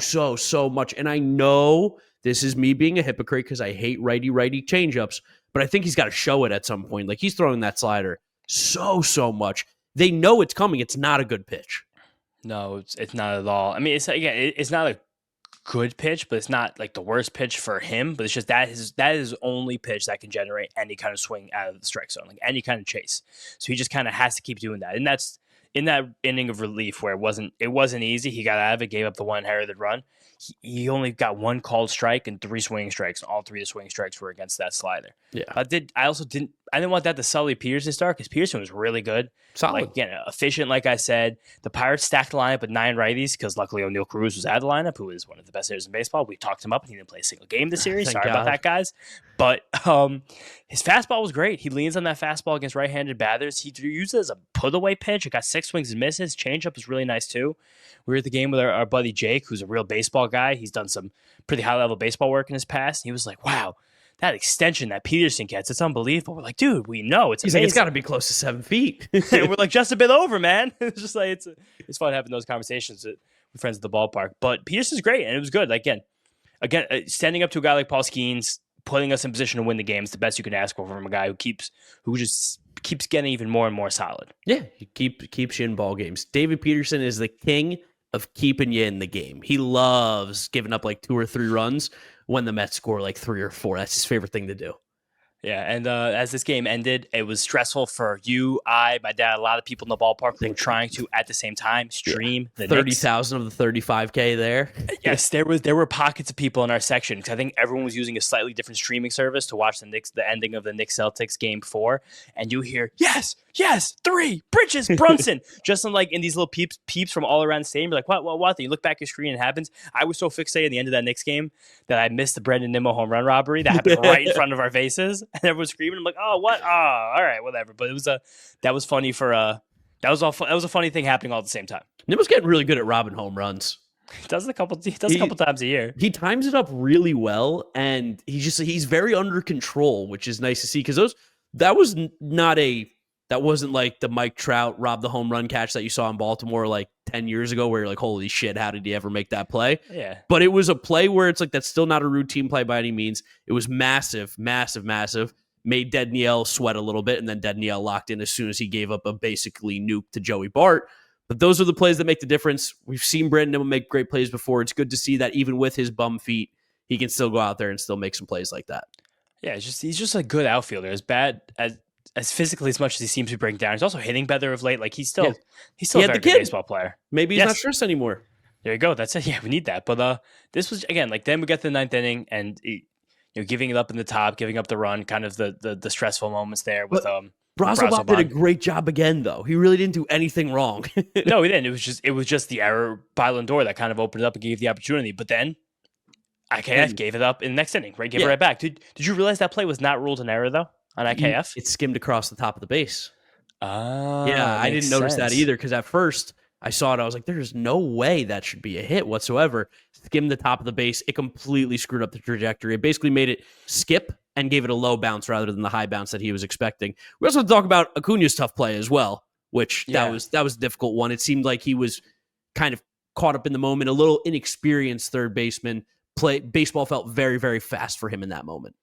much, and I know this is me being a hypocrite because I hate righty-righty changeups, but I think he's got to show it at some point. Like, he's throwing that slider so much. They know it's coming. It's not a good pitch. No, it's not at all. I mean, it's not a good pitch, but it's not like the worst pitch for him. But it's just that is his only pitch that can generate any kind of swing out of the strike zone, like any kind of chase. So he just kind of has to keep doing that. And that's in that inning of relief where it wasn't easy. He got out of it, gave up the one inherited run. He only got one called strike and 3 swinging strikes, and all 3 of the swinging strikes were against that slider. Yeah, I didn't want that to sully Peterson's start because Peterson was really good. solid. Like, again, efficient, like I said. The Pirates stacked the lineup with 9 righties because luckily O'Neal Cruz was out of the lineup, who is one of the best hitters in baseball. We talked him up and he didn't play a single game this series. Thank Sorry about God. that, guys. But his fastball was great. He leans on that fastball against right-handed batters. He used it as a put-away pitch. It got 6 swings and misses. Changeup was really nice, too. We were at the game with our buddy Jake, who's a real baseball guy. He's done some pretty high-level baseball work in his past. And he was like, wow, that extension that Peterson gets, it's unbelievable. We're like, dude, we know it's He's amazing. like, it's got to be close to 7 feet. And we're like, just a bit over, man. It's just like it's fun having those conversations with friends at the ballpark. But Peterson's great, and it was good. Like, again, standing up to a guy like Paul Skenes, putting us in position to win the games, the best you can ask for from a guy who just keeps getting even more and more solid. Yeah, he keeps you in ball games. David Peterson is the king of keeping you in the game. He loves giving up like 2 or 3 runs when the Mets score like 3 or 4. That's his favorite thing to do. Yeah, and as this game ended, it was stressful for you, my dad, a lot of people in the ballpark who were trying to, at the same time, stream the 30,000 of the 35K there. Yes, there were pockets of people in our section because I think everyone was using a slightly different streaming service to watch the ending of the Knicks Celtics game 4, and you hear yes, 3 Bridges Brunson, just in these little peeps from all around the stadium. You're like, what? Then you look back at your screen and it happens. I was so fixated at the end of that Knicks game that I missed the Brendan Nimmo home run robbery that happened right in front of our faces. And everyone's screaming. I'm like, oh, what? Oh, all right, whatever. But that was funny that was a funny thing happening all at the same time. Nimmo's getting really good at robbing home runs. He does it a couple times a year. He times it up really well, and he's very under control, which is nice to see because that wasn't like the Mike Trout rob the home run catch that you saw in Baltimore like 10 years ago where you're like, holy shit, how did he ever make that play? Yeah. But it was a play where it's like, that's still not a routine play by any means. It was massive. Made Dedniel sweat a little bit, and then Dedniel locked in as soon as he gave up a basically nuke to Joey Bart. But those are the plays that make the difference. We've seen Brandon Nimmo make great plays before. It's good to see that even with his bum feet, he can still go out there and still make some plays like that. Yeah, he's just a good outfielder. As bad as physically as much as he seems to break down, he's also hitting better of late. Like he's still a very good baseball player. Maybe he's not stressed anymore. There you go. That's it. Yeah, we need that. But this was again like then we get to the 9th inning and giving it up in the top, giving up the run, kind of the stressful moments there with Brazoban did a great job again, though. He really didn't do anything wrong. No, he didn't. It was just the error by Lindor that kind of opened it up and gave the opportunity. But then IKF gave it up in the next inning, right? Gave it right back. Did you realize that play was not ruled an error though on IKF? It skimmed across the top of the base. Yeah, I didn't notice that either because at first I saw it. I was like, there's no way that should be a hit whatsoever. Skimmed the top of the base. It completely screwed up the trajectory. It basically made it skip and gave it a low bounce rather than the high bounce that he was expecting. We also have to talk about Acuna's tough play as well, which that was a difficult one. It seemed like he was kind of caught up in the moment, a little inexperienced third baseman. Baseball felt very, very fast for him in that moment.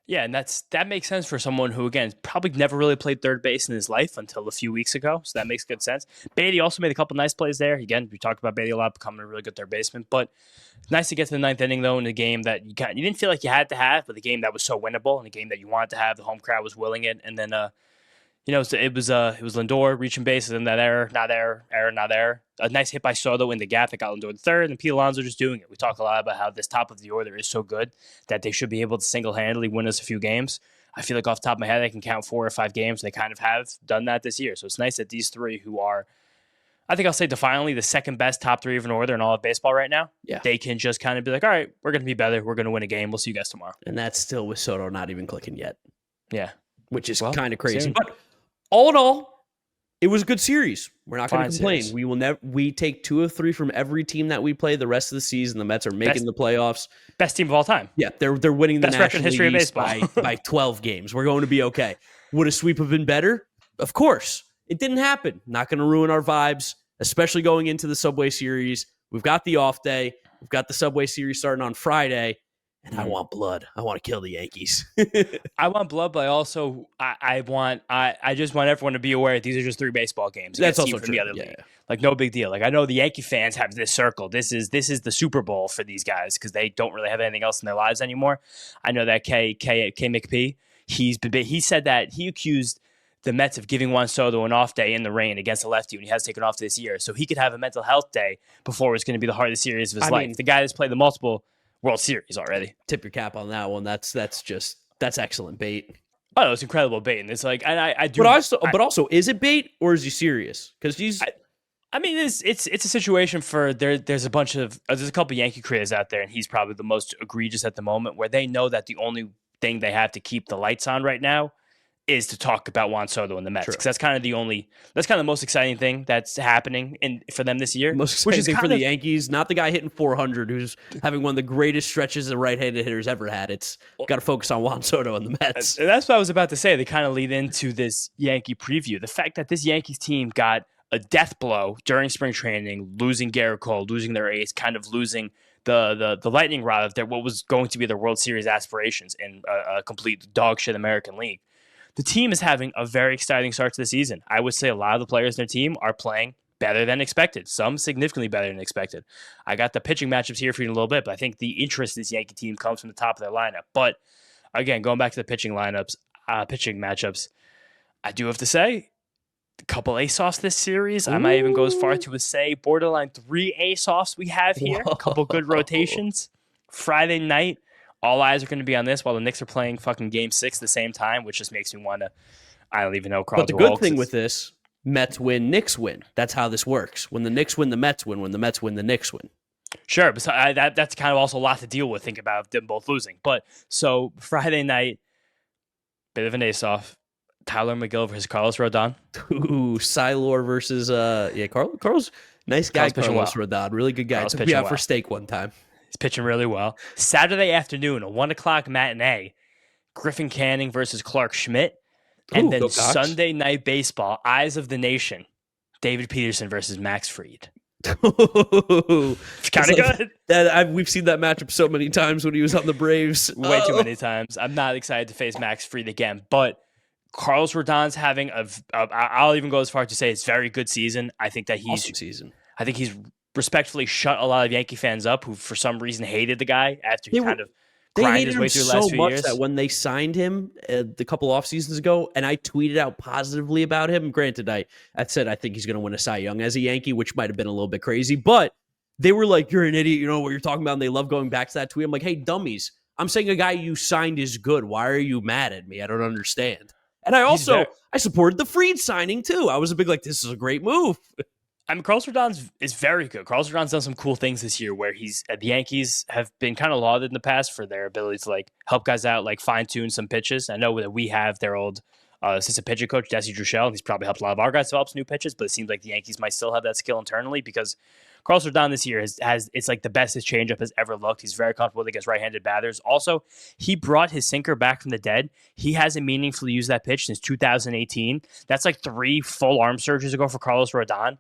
Yeah, and that makes sense for someone who, again, probably never really played third base in his life until a few weeks ago. So that makes good sense. Baty also made a couple nice plays there. Again, we talked about Baty a lot, becoming a really good third baseman. But it's nice to get to the 9th inning, though, in a game that you didn't feel like you had to have, but the game that was so winnable, and a game that you wanted to have. The home crowd was willing it. And then, it was Lindor reaching bases, and that error, not there. A nice hit by Soto in the gap that got Lindor to third, and Pete Alonso just doing it. We talk a lot about how this top of the order is so good that they should be able to single-handedly win us a few games. I feel like off the top of my head, I can count 4 or 5 games. They kind of have done that this year. So it's nice that these 3 who are, I think I'll say defiantly, the second best top 3 of an order in all of baseball right now, they can just kind of be like, all right, we're going to be better. We're going to win a game. We'll see you guys tomorrow. And that's still with Soto not even clicking yet. Yeah. Which is kind of crazy. Soon. But all in all, it was a good series. We're not going to complain. Series. We will we take 2 of 3 from every team that we play the rest of the season. The Mets are making the playoffs. Best team of all time. Yeah, they're winning the best record in National history of East baseball by 12 games. We're going to be okay. Would a sweep have been better? Of course. It didn't happen. Not going to ruin our vibes, especially going into the Subway Series. We've got the off day. We've got the Subway Series starting on Friday. And I want blood. I want to kill the Yankees. I want blood, but I just want everyone to be aware these are just 3 baseball games. That's also from true. the other Yeah. league. Like, no big deal. Like, I know the Yankee fans have this circle. This is the Super Bowl for these guys because they don't really have anything else in their lives anymore. I know that K McP, he said that he accused the Mets of giving Juan Soto an off day in the rain against a lefty when he has taken off this year, so he could have a mental health day before it's going to be the hardest series of his life. The guy that's played the multiple World Series already. Tip your cap on that one. That's excellent bait. Oh, it's incredible bait, and it's like, and I do. But also, is it bait or is he serious? Because he's. I mean, it's a situation for there's a couple Yankee creators out there, and he's probably the most egregious at the moment, where they know that the only thing they have to keep the lights on right now is to talk about Juan Soto and the Mets, because that's kind of the most exciting thing that's happening for them this year. Most exciting thing for the Yankees, not the guy hitting 400 who's having one of the greatest stretches a right-handed hitter's ever had. It's got to focus on Juan Soto and the Mets. And that's what I was about to say. They kind of lead into this Yankee preview. The fact that this Yankees team got a death blow during spring training, losing Garrett Cole, losing their ace, kind of losing the lightning rod of what was going to be their World Series aspirations in a complete dog shit American League. The team is having a very exciting start to the season. I would say a lot of the players in their team are playing better than expected, some significantly better than expected. I got the pitching matchups here for you in a little bit, but I think the interest in this Yankee team comes from the top of their lineup. But again, going back to the pitching matchups, I do have to say, a couple ace-offs this series. Ooh. I might even go as far to say borderline 3 ace-offs we have here. Whoa. A couple good rotations. Friday night, all eyes are going to be on this while the Knicks are playing fucking Game 6 at the same time, which just makes me want to, I don't even know. But the good thing with this, Mets win, Knicks win. That's how this works. When the Knicks win, the Mets win. When the Mets win, the Knicks win. Sure, but that's kind of also a lot to deal with. Think about them both losing. But so Friday night, bit of an ace-off. Tyler McGill versus Carlos Rodon. Ooh, Cylor versus Carlos. Nice guy, Carlos Rodon. Really good guy. Took me out for steak one time. He's pitching really well. Saturday afternoon, a 1:00 matinee. Griffin Canning versus Clark Schmidt. And then Sunday night baseball, Eyes of the Nation. David Peterson versus Max Fried. Kind of good. We've seen that matchup so many times when he was on the Braves. Way too many times. I'm not excited to face Max Fried again, but Carlos Rodon's having I'll even go as far to say it's very good season. I think that awesome season. I think he's respectfully shut a lot of Yankee fans up who for some reason hated the guy after he kind of grinded his way through the last few years. That when they signed him a couple off seasons ago, and I tweeted out positively about him. Granted, I said I think he's going to win a Cy Young as a Yankee, which might have been a little bit crazy, but they were like, "You're an idiot," you know what you're talking about. And they love going back to that tweet. I'm like, "Hey, dummies! I'm saying a guy you signed is good. Why are you mad at me? I don't understand." And I supported the Fried signing too. I was a big like, this is a great move. I mean, Carlos Rodon is very good. Carlos Rodon's done some cool things this year where the Yankees have been kind of lauded in the past for their ability to like help guys out, like fine tune some pitches. I know that we have their old assistant pitching coach, Desi Druschel, and he's probably helped a lot of our guys develop some new pitches, but it seems like the Yankees might still have that skill internally because Carlos Rodon this year has it's like the best his changeup has ever looked. He's very comfortable against right-handed batters. Also, he brought his sinker back from the dead. He hasn't meaningfully used that pitch since 2018. That's like 3 full arm surgeries ago for Carlos Rodon.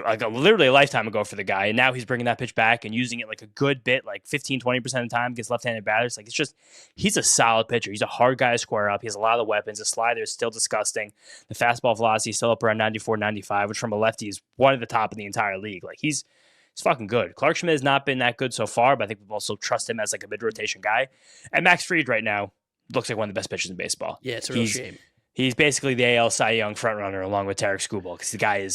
Like literally a lifetime ago for the guy, and now he's bringing that pitch back and using it like a good bit, like 15-20% of the time against left-handed batters. Like it's just, he's a solid pitcher. He's a hard guy to square up. He has a lot of weapons. The slider is still disgusting. The fastball velocity is still up around 94-95, which from a lefty is one of the top in the entire league. Like he's fucking good. Clark Schmidt has not been that good so far, but I think we also trust him as like a mid-rotation guy. And Max Fried right now looks like one of the best pitchers in baseball. Yeah, it's a real shame. He's basically the AL Cy Young frontrunner along with Tarek Skubal because the guy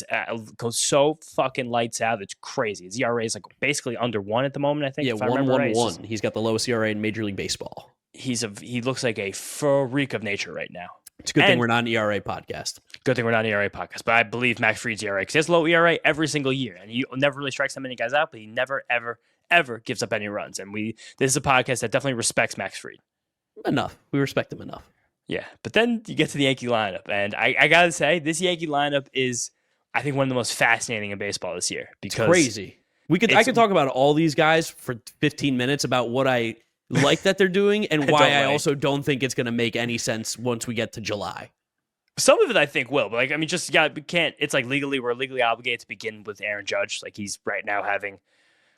goes so fucking lights out. It's crazy. His ERA is like basically under 1 at the moment, I think. Yeah, 1.11. He's got the lowest ERA in Major League Baseball. He looks like a freak of nature right now. It's a good thing we're not an ERA podcast. Good thing we're not an ERA podcast. But I believe Max Fried's ERA because he has low ERA every single year. And he never really strikes that many guys out, but he never, ever, ever gives up any runs. And this is a podcast that definitely respects Max Fried. Enough. We respect him enough. Yeah, but then you get to the Yankee lineup, and I got to say, this Yankee lineup is, I think, one of the most fascinating in baseball this year. Because it's crazy. I could talk about all these guys for 15 minutes about what I like that they're doing and why I also don't think it's going to make any sense once we get to July. Some of it I think will, but we can't. It's like we're legally obligated to begin with Aaron Judge. Like he's right now having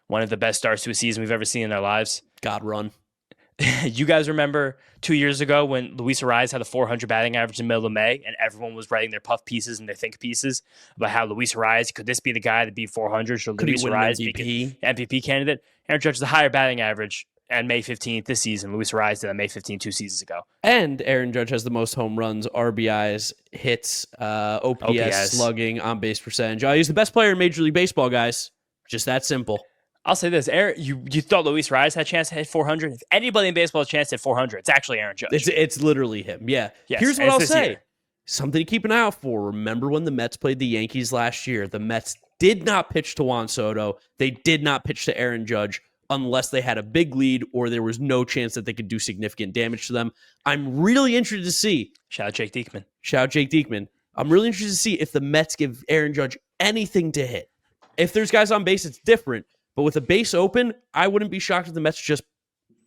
one of the best starts to a season we've ever seen in our lives. God run. You guys remember 2 years ago when Luis Ariz had a 400 batting average in the middle of May, and everyone was writing their puff pieces and their think pieces about how Luis Ariz, could this be the guy to beat 400? Should Could he Luis win an Ariz be MVP? an MVP candidate? Aaron Judge is a higher batting average on May 15th this season. Luis Ariz did on May 15th 2 seasons ago. And Aaron Judge has the most home runs, RBIs, hits, OPS, slugging, on base percentage. He's the best player in Major League Baseball, guys. Just that simple. I'll say this, Aaron, you thought Luis Ariz had a chance to hit 400? If anybody in baseball has a chance to hit 400, it's actually Aaron Judge. It's literally him. Yeah. Yes, Here's what I'll say. Year. Something to keep an eye out for. Remember when the Mets played the Yankees last year? The Mets did not pitch to Juan Soto. They did not pitch to Aaron Judge unless they had a big lead or there was no chance that they could do significant damage to them. I'm really interested to see. Shout out Jake Diekman. I'm really interested to see if the Mets give Aaron Judge anything to hit. If there's guys on base, it's different. But with a base open, I wouldn't be shocked if the Mets just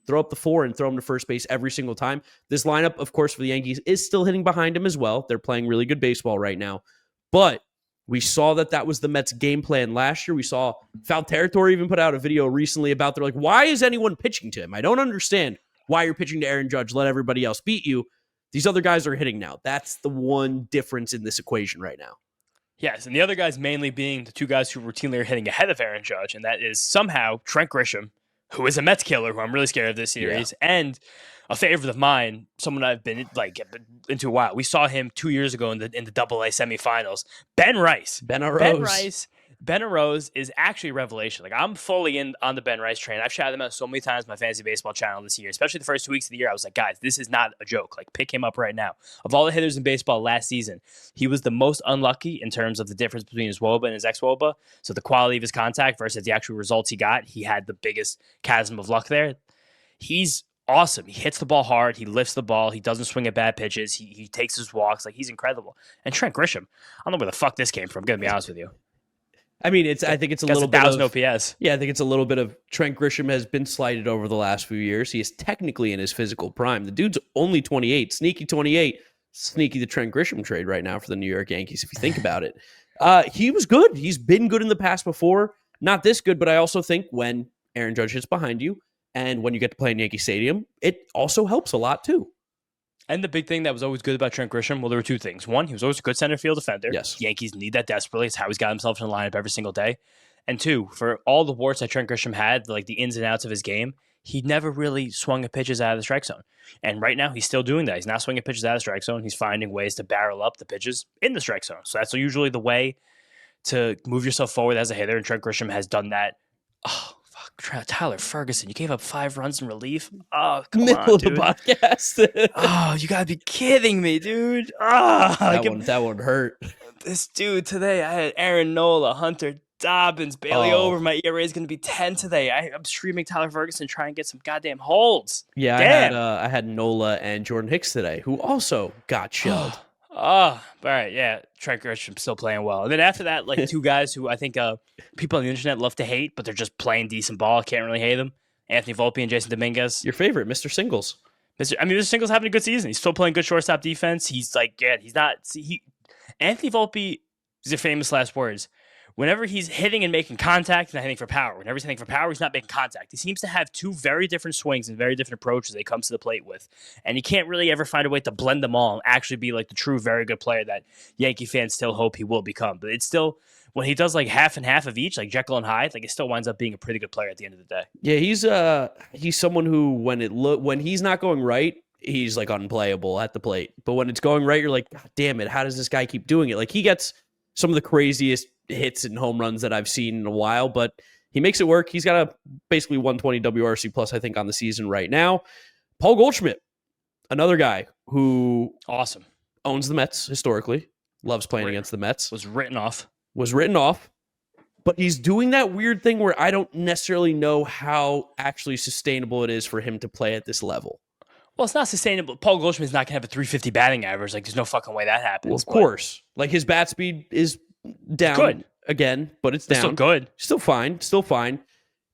throw up the 4 and throw him to first base every single time. This lineup, of course, for the Yankees is still hitting behind him as well. They're playing really good baseball right now. But we saw that was the Mets' game plan last year. We saw Foul Territory even put out a video recently about, they're like, why is anyone pitching to him? I don't understand why you're pitching to Aaron Judge. Let everybody else beat you. These other guys are hitting now. That's the one difference in this equation right now. Yes, and the other guys mainly being the two guys who routinely are hitting ahead of Aaron Judge, and that is somehow Trent Grisham, who is a Mets killer, who I'm really scared of this series, and a favorite of mine, someone I've been into a while. We saw him 2 years ago in the AA semifinals. Ben Rice. Ben Arose is actually a revelation. Like, I'm fully in on the Ben Rice train. I've shouted him out so many times on my fantasy baseball channel this year, especially the first 2 weeks of the year. I was like, guys, this is not a joke. Like, pick him up right now. Of all the hitters in baseball last season, he was the most unlucky in terms of the difference between his WOBA and his ex-WOBA. So the quality of his contact versus the actual results he got, he had the biggest chasm of luck there. He's awesome. He hits the ball hard. He lifts the ball. He doesn't swing at bad pitches. He takes his walks. Like, he's incredible. And Trent Grisham, I don't know where the fuck this came from. I'm going to be honest with you. I mean, I think it's a little bit of OPS. Yeah, I think it's a little bit of Trent Grisham has been slighted over the last few years. He is technically in his physical prime. The dude's only 28, sneaky 28, sneaky the Trent Grisham trade right now for the New York Yankees, if you think about it. He was good. He's been good in the past before. Not this good, but I also think when Aaron Judge hits behind you and when you get to play in Yankee Stadium, it also helps a lot too. And the big thing that was always good about Trent Grisham, well, there were two things. One, he was always a good center field defender. Yes. Yankees need that desperately. It's how he's got himself in the lineup every single day. And two, for all the warts that Trent Grisham had, like the ins and outs of his game, he never really swung at pitches out of the strike zone. And right now, he's still doing that. He's not swinging pitches out of the strike zone. He's finding ways to barrel up the pitches in the strike zone. So that's usually the way to move yourself forward as a hitter. And Trent Grisham has done that. Oh, Tyler Ferguson, you gave up 5 runs in relief. Oh, come Middle on, dude. of the podcast. Oh, you gotta be kidding me, dude. Oh, that one hurt. This dude today, I had Aaron Nola, Hunter Dobbins, Bailey over. My ERA is gonna be 10 today. I'm streaming Tyler Ferguson, trying to get some goddamn holds. Yeah, damn. I had Nola and Jordan Hicks today, who also got shelled. Oh, all right, yeah. Trent Grisham still playing well. And then after that, like two guys who I think people on the internet love to hate, but they're just playing decent ball. Can't really hate them. Anthony Volpe and Jason Dominguez. Your favorite, Mr. Singles. Mr. Singles having a good season. He's still playing good shortstop defense. He's like, yeah, he's not. Anthony Volpe, these are famous last words. Whenever he's hitting and making contact, he's not hitting for power. Whenever he's hitting for power, he's not making contact. He seems to have two very different swings and very different approaches that he comes to the plate with. And he can't really ever find a way to blend them all and actually be like the true very good player that Yankee fans still hope he will become. But it's still, when he does like half and half of each, like Jekyll and Hyde, like it still winds up being a pretty good player at the end of the day. Yeah, he's someone who when he's not going right, he's like unplayable at the plate. But when it's going right, you're like, God damn it, how does this guy keep doing it? Like he gets some of the craziest hits and home runs that I've seen in a while, but he makes it work. He's got a basically 120 WRC plus, I think, on the season right now. Paul Goldschmidt, another guy who owns the Mets historically, loves playing against the Mets. Was written off, but he's doing that weird thing where I don't necessarily know how actually sustainable it is for him to play at this level. Well, it's not sustainable. Paul Goldschmidt's not going to have a 350 batting average. Like, there's no fucking way that happens. Well, of course. Like, his bat speed is down again, but it's down. Still good. Still fine.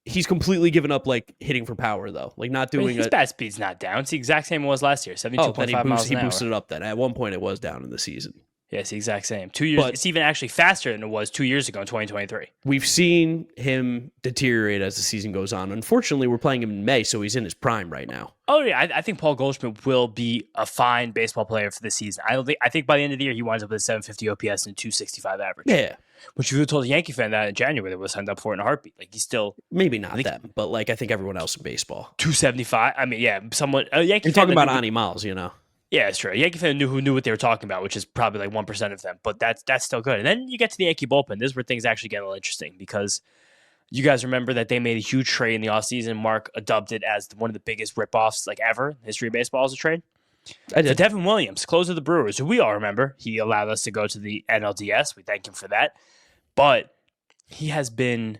He's completely given up, like, hitting for power, though. Like, not doing his bat speed's not down. It's the exact same it was last year, 72.5 miles an hour. He boosted it up then. At one point, it was down in the season. Yeah, it's the exact same. 2 years. But it's even actually faster than it was 2 years ago in 2023. we've seen him deteriorate as the season goes on. Unfortunately, we're playing him in May, so he's in his prime right now. Oh yeah, I think Paul Goldschmidt will be a fine baseball player for this season. I think by the end of the year he winds up with a 750 OPS and 265 average. Yeah. Which if you told a Yankee fan that in January, they would have signed up for it in a heartbeat. Like he's still Maybe not think- them, but like I think everyone else in baseball. 275. I mean, yeah, someone a Yankee. You're fan talking that about knew- Ani Miles, you know. Yeah, it's true. A Yankee fan who knew what they were talking about, which is probably like 1% of them. But that's still good. And then you get to the Yankee bullpen. This is where things actually get a little interesting because you guys remember that they made a huge trade in the offseason. Mark dubbed it as one of the biggest ripoffs like ever in the history of baseball as a trade. I So did. Devin Williams, closer of the Brewers, who we all remember, he allowed us to go to the NLDS. We thank him for that. But he has been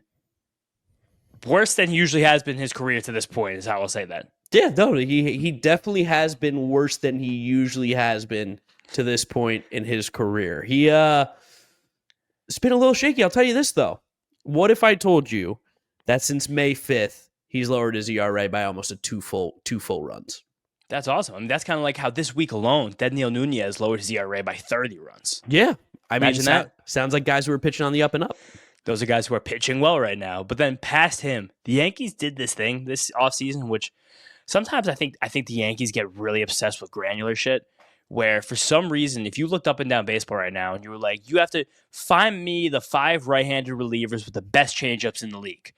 worse than he usually has been in his career to this point, is how I'll say that. Yeah, no, he definitely has been worse than he usually has been to this point in his career. It's been a little shaky. I'll tell you this though. What if I told you that since May 5th, he's lowered his ERA by almost two full runs? That's awesome. I mean, that's kind of like how this week alone, Daniel Nunez lowered his ERA by 30 runs. Yeah. I mean, Imagine that. sounds like guys who are pitching on the up and up. Those are guys who are pitching well right now. But then past him, the Yankees did this thing this offseason, which sometimes I think the Yankees get really obsessed with granular shit, where for some reason, if you looked up and down baseball right now and you were like, you have to find me the 5 right-handed relievers with the best changeups in the league.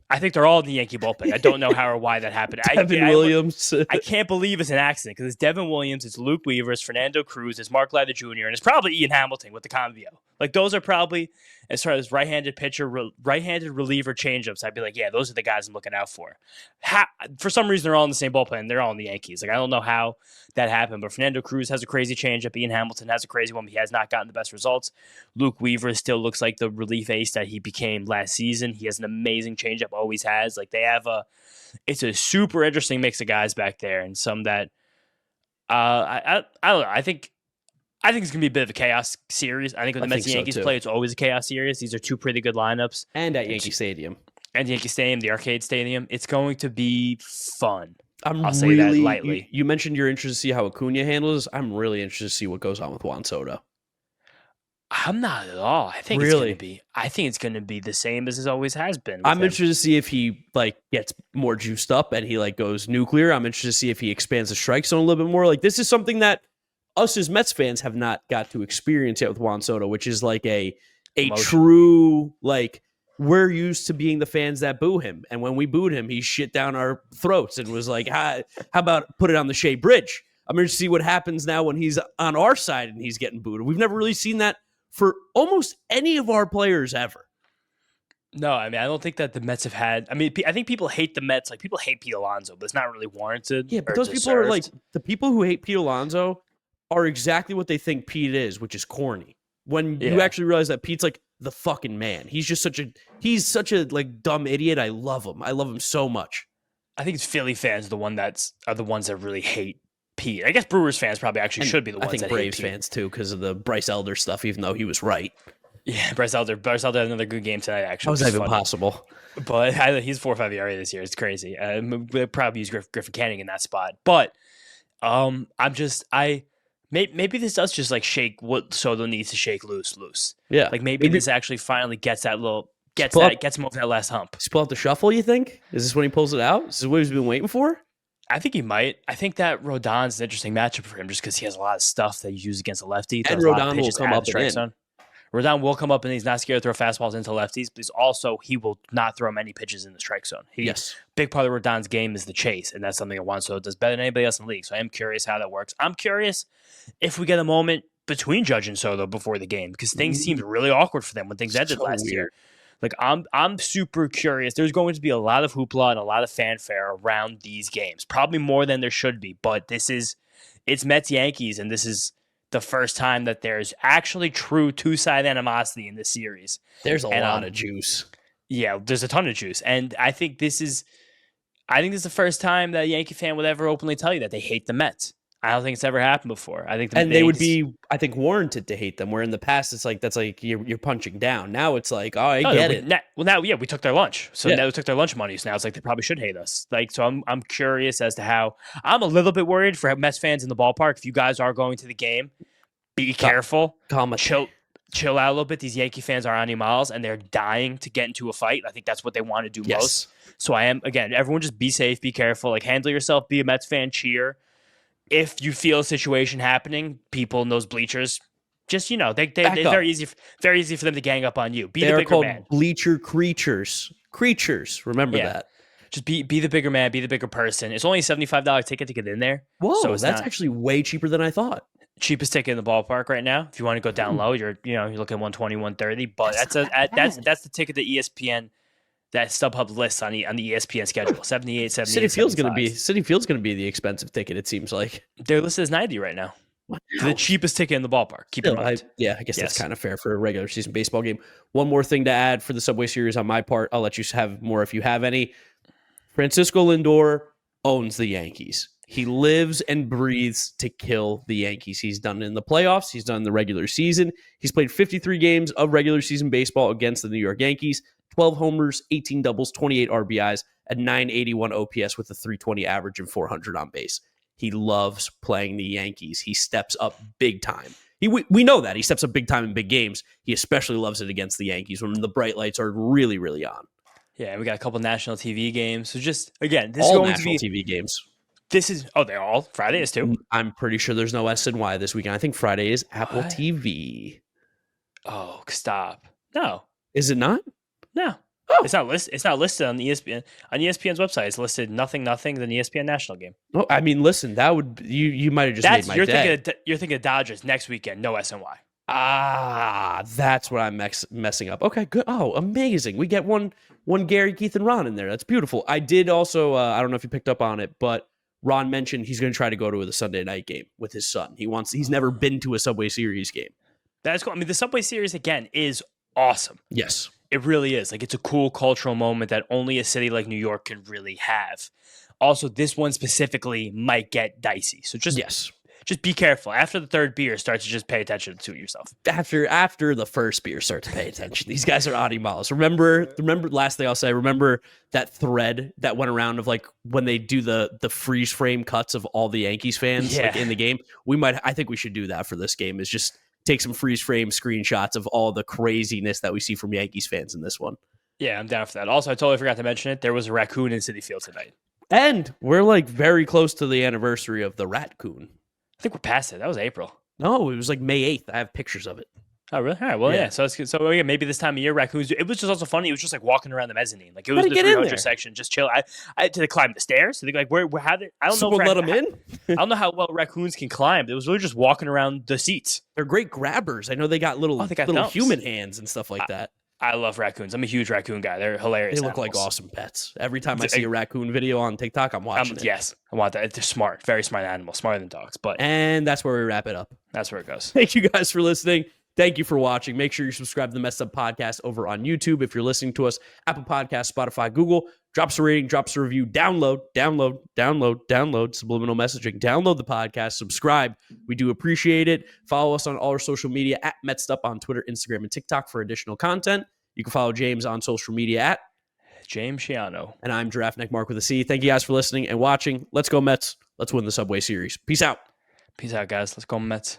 I think they're all in the Yankee bullpen. I don't know how or why that happened. Devin Williams. I can't believe it's an accident because it's Devin Williams, it's Luke Weaver, it's Fernando Cruz, it's Mark Leiter Jr., and it's probably Ian Hamilton with the Convio. Like those are probably, as far as right-handed pitcher, right-handed reliever changeups, I'd be like, yeah, those are the guys I'm looking out for. For some reason, they're all in the same bullpen. They're all in the Yankees. Like I don't know how that happened, but Fernando Cruz has a crazy changeup. Ian Hamilton has a crazy one, but he has not gotten the best results. Luke Weaver still looks like the relief ace that he became last season. He has an amazing changeup, always has. Like they have it's a super interesting mix of guys back there, and some that I don't know. I think it's gonna be a bit of a chaos series. I think when the Mets and Yankees play, it's always a chaos series. These are two pretty good lineups, And at Yankee Stadium. and Yankee Stadium, the Arcade Stadium. It's going to be fun. I'll say that lightly. You mentioned you're interested to see how Acuna handles. I'm really interested to see what goes on with Juan Soto. I'm not at all. I think it's gonna be the same as it always has been. I'm interested to see if he like gets more juiced up and he like goes nuclear. I'm interested to see if he expands the strike zone a little bit more. Like this is something that us as Mets fans have not got to experience yet with Juan Soto, which is like a Emotion. true like we're used to being the fans that boo him, and when we booed him, he shit down our throats and was like, "How about put it on the Shea Bridge?" I'm interested to see what happens now when he's on our side and he's getting booed. We've never really seen that for almost any of our players ever. No, I mean I don't think that the Mets have had. I mean, I think people hate the Mets. Like people hate Pete Alonso, but it's not really warranted. Yeah, but or those people deserved. are like the people who hate Pete Alonso are exactly what they think Pete is, which is corny. When you Yeah. actually realize that Pete's like the fucking man. He's such a like dumb idiot. I love him. I love him so much. I think it's Philly fans are the ones that really hate Pete. I guess Brewers fans probably actually And should be the ones I think that Braves hate Pete. fans too, because of the Bryce Elder stuff, even though he was right. Yeah, Bryce Elder had another good game tonight. Actually, How was which that is even funny. possible? But he's 4.5 ERA this year. It's crazy. We'll probably use Griffin Canning in that spot. But maybe this does just like shake what Soto needs to shake loose. Yeah. Like maybe this actually finally gets him over that last hump. Does he pull out the shuffle, you think? Is this when he pulls it out? Is this what he's been waiting for? I think he might. I think that Rodon's an interesting matchup for him just because he has a lot of stuff that he uses against a lefty. And throws a lot of Rodon will pitches come at up the strike and in. zone. Rodon will come up and he's not scared to throw fastballs into lefties, but he will not throw many pitches in the strike zone. Yes. Big part of Rodon's game is the chase, and that's something that Juan Soto does better than anybody else in the league. So I am curious how that works. I'm curious if we get a moment between Judge and Soto before the game because things seemed really awkward for them when things ended last year. Like I'm super curious. There's going to be a lot of hoopla and a lot of fanfare around these games, probably more than there should be. But it's Mets Yankees, and this is the first time that there's actually true two-side animosity in this series. There's a lot of juice. Yeah, there's a ton of juice, and I think this is the first time that a Yankee fan would ever openly tell you that they hate the Mets. I don't think it's ever happened before. I think They would be, I think, warranted to hate them. Where in the past, it's like that's like you're punching down. Now it's like, oh, I get it. We took their lunch, so now we took their lunch money. So now it's like they probably should hate us. Like, so I'm curious as to how. I'm a little bit worried for Mets fans in the ballpark. If you guys are going to the game, be careful. Calm Chill out a little bit. These Yankee fans are animals, and they're dying to get into a fight. I think that's what they want to do most. So everyone just be safe, be careful, like handle yourself, be a Mets fan, cheer. If you feel a situation happening, people in those bleachers, just, it's very easy for them to gang up on you. Be the bigger man. Bleacher creatures. Remember that. Just be the bigger man, be the bigger person. It's only a $75 ticket to get in there. Whoa, so that's actually way cheaper than I thought. Cheapest ticket in the ballpark right now. If you want to go down low, you're looking at 120, 130. But that's the ticket that ESPN, that StubHub lists on the ESPN schedule. 78, 78. City Field's gonna be the expensive ticket. It seems like they're listed as 90 right now. Wow. The cheapest ticket in the ballpark. Keep in mind. I guess that's kind of fair for a regular season baseball game. One more thing to add for the Subway Series on my part. I'll let you have more if you have any. Francisco Lindor owns the Yankees. He lives and breathes to kill the Yankees. He's done it in the playoffs. He's done it in the regular season. He's played 53 games of regular season baseball against the New York Yankees. 12 homers, 18 doubles, 28 RBIs, a 981 OPS with a 320 average and 400 on base. He loves playing the Yankees. He steps up big time. We know that. He steps up big time in big games. He especially loves it against the Yankees when the bright lights are really, really on. Yeah, we got a couple national TV games. So just, again, this all is going national to be TV games. They're all Friday is too. I'm pretty sure there's no SNY this weekend. I think Friday is Apple TV. Oh, stop. No. Is it not? No. Oh. It's not listed on ESPN. On ESPN's website, it's listed nothing than the ESPN national game. Oh, I mean, listen, that would you might have just made my day. You're thinking of Dodgers next weekend, no SNY. That's what I'm messing up. Okay, good. Oh, amazing. We get one Gary, Keith, and Ron in there. That's beautiful. I did also, I don't know if you picked up on it, but Ron mentioned he's going to try to go to the Sunday night game with his son. He's never been to a Subway Series game. That's cool. I mean, the Subway Series, again, is awesome. Yes. It really is. Like, it's a cool cultural moment that only a city like New York can really have. Also, this one specifically might get dicey. So just be careful. After the third beer, start to just pay attention to yourself. After the first beer, start to pay attention. These guys are animals. Remember, last thing I'll say, remember that thread that went around of like when they do the freeze frame cuts of all the Yankees fans like in the game? I think we should do that for this game, is just take some freeze frame screenshots of all the craziness that we see from Yankees fans in this one. Yeah, I'm down for that. Also, I totally forgot to mention it. There was a raccoon in Citi Field tonight. And we're like very close to the anniversary of the raccoon. I think we're past it. That was April. No, it was like May 8th. I have pictures of it. Oh, really? All right. Well, yeah. So maybe this time of year, raccoons. It was just also funny. It was just like walking around the mezzanine. Like, it was the 300 section, just chill. I had to climb the stairs. So they like, how did I don't know. Someone let them in. I don't know how well raccoons can climb. It was really just walking around the seats. They're great grabbers. I know they got little human hands and stuff like that. I love raccoons. I'm a huge raccoon guy. They're hilarious. They look like awesome pets. Every time I see a raccoon video on TikTok, I'm watching it. Yes, I want that. They're smart, very smart animals, smarter than dogs. And that's where we wrap it up. That's where it goes. Thank you guys for listening. Thank you for watching. Make sure you subscribe to the Mets'd Up Podcast over on YouTube. If you're listening to us, Apple Podcasts, Spotify, Google, drop us a rating, drop us a review, download, subliminal messaging, download the podcast, subscribe. We do appreciate it. Follow us on all our social media at Mets'd Up on Twitter, Instagram, and TikTok for additional content. You can follow James on social media at James Shiano. And I'm Giraffe Neck Mark with a C. Thank you guys for listening and watching. Let's go Mets. Let's win the Subway Series. Peace out. Peace out, guys. Let's go Mets.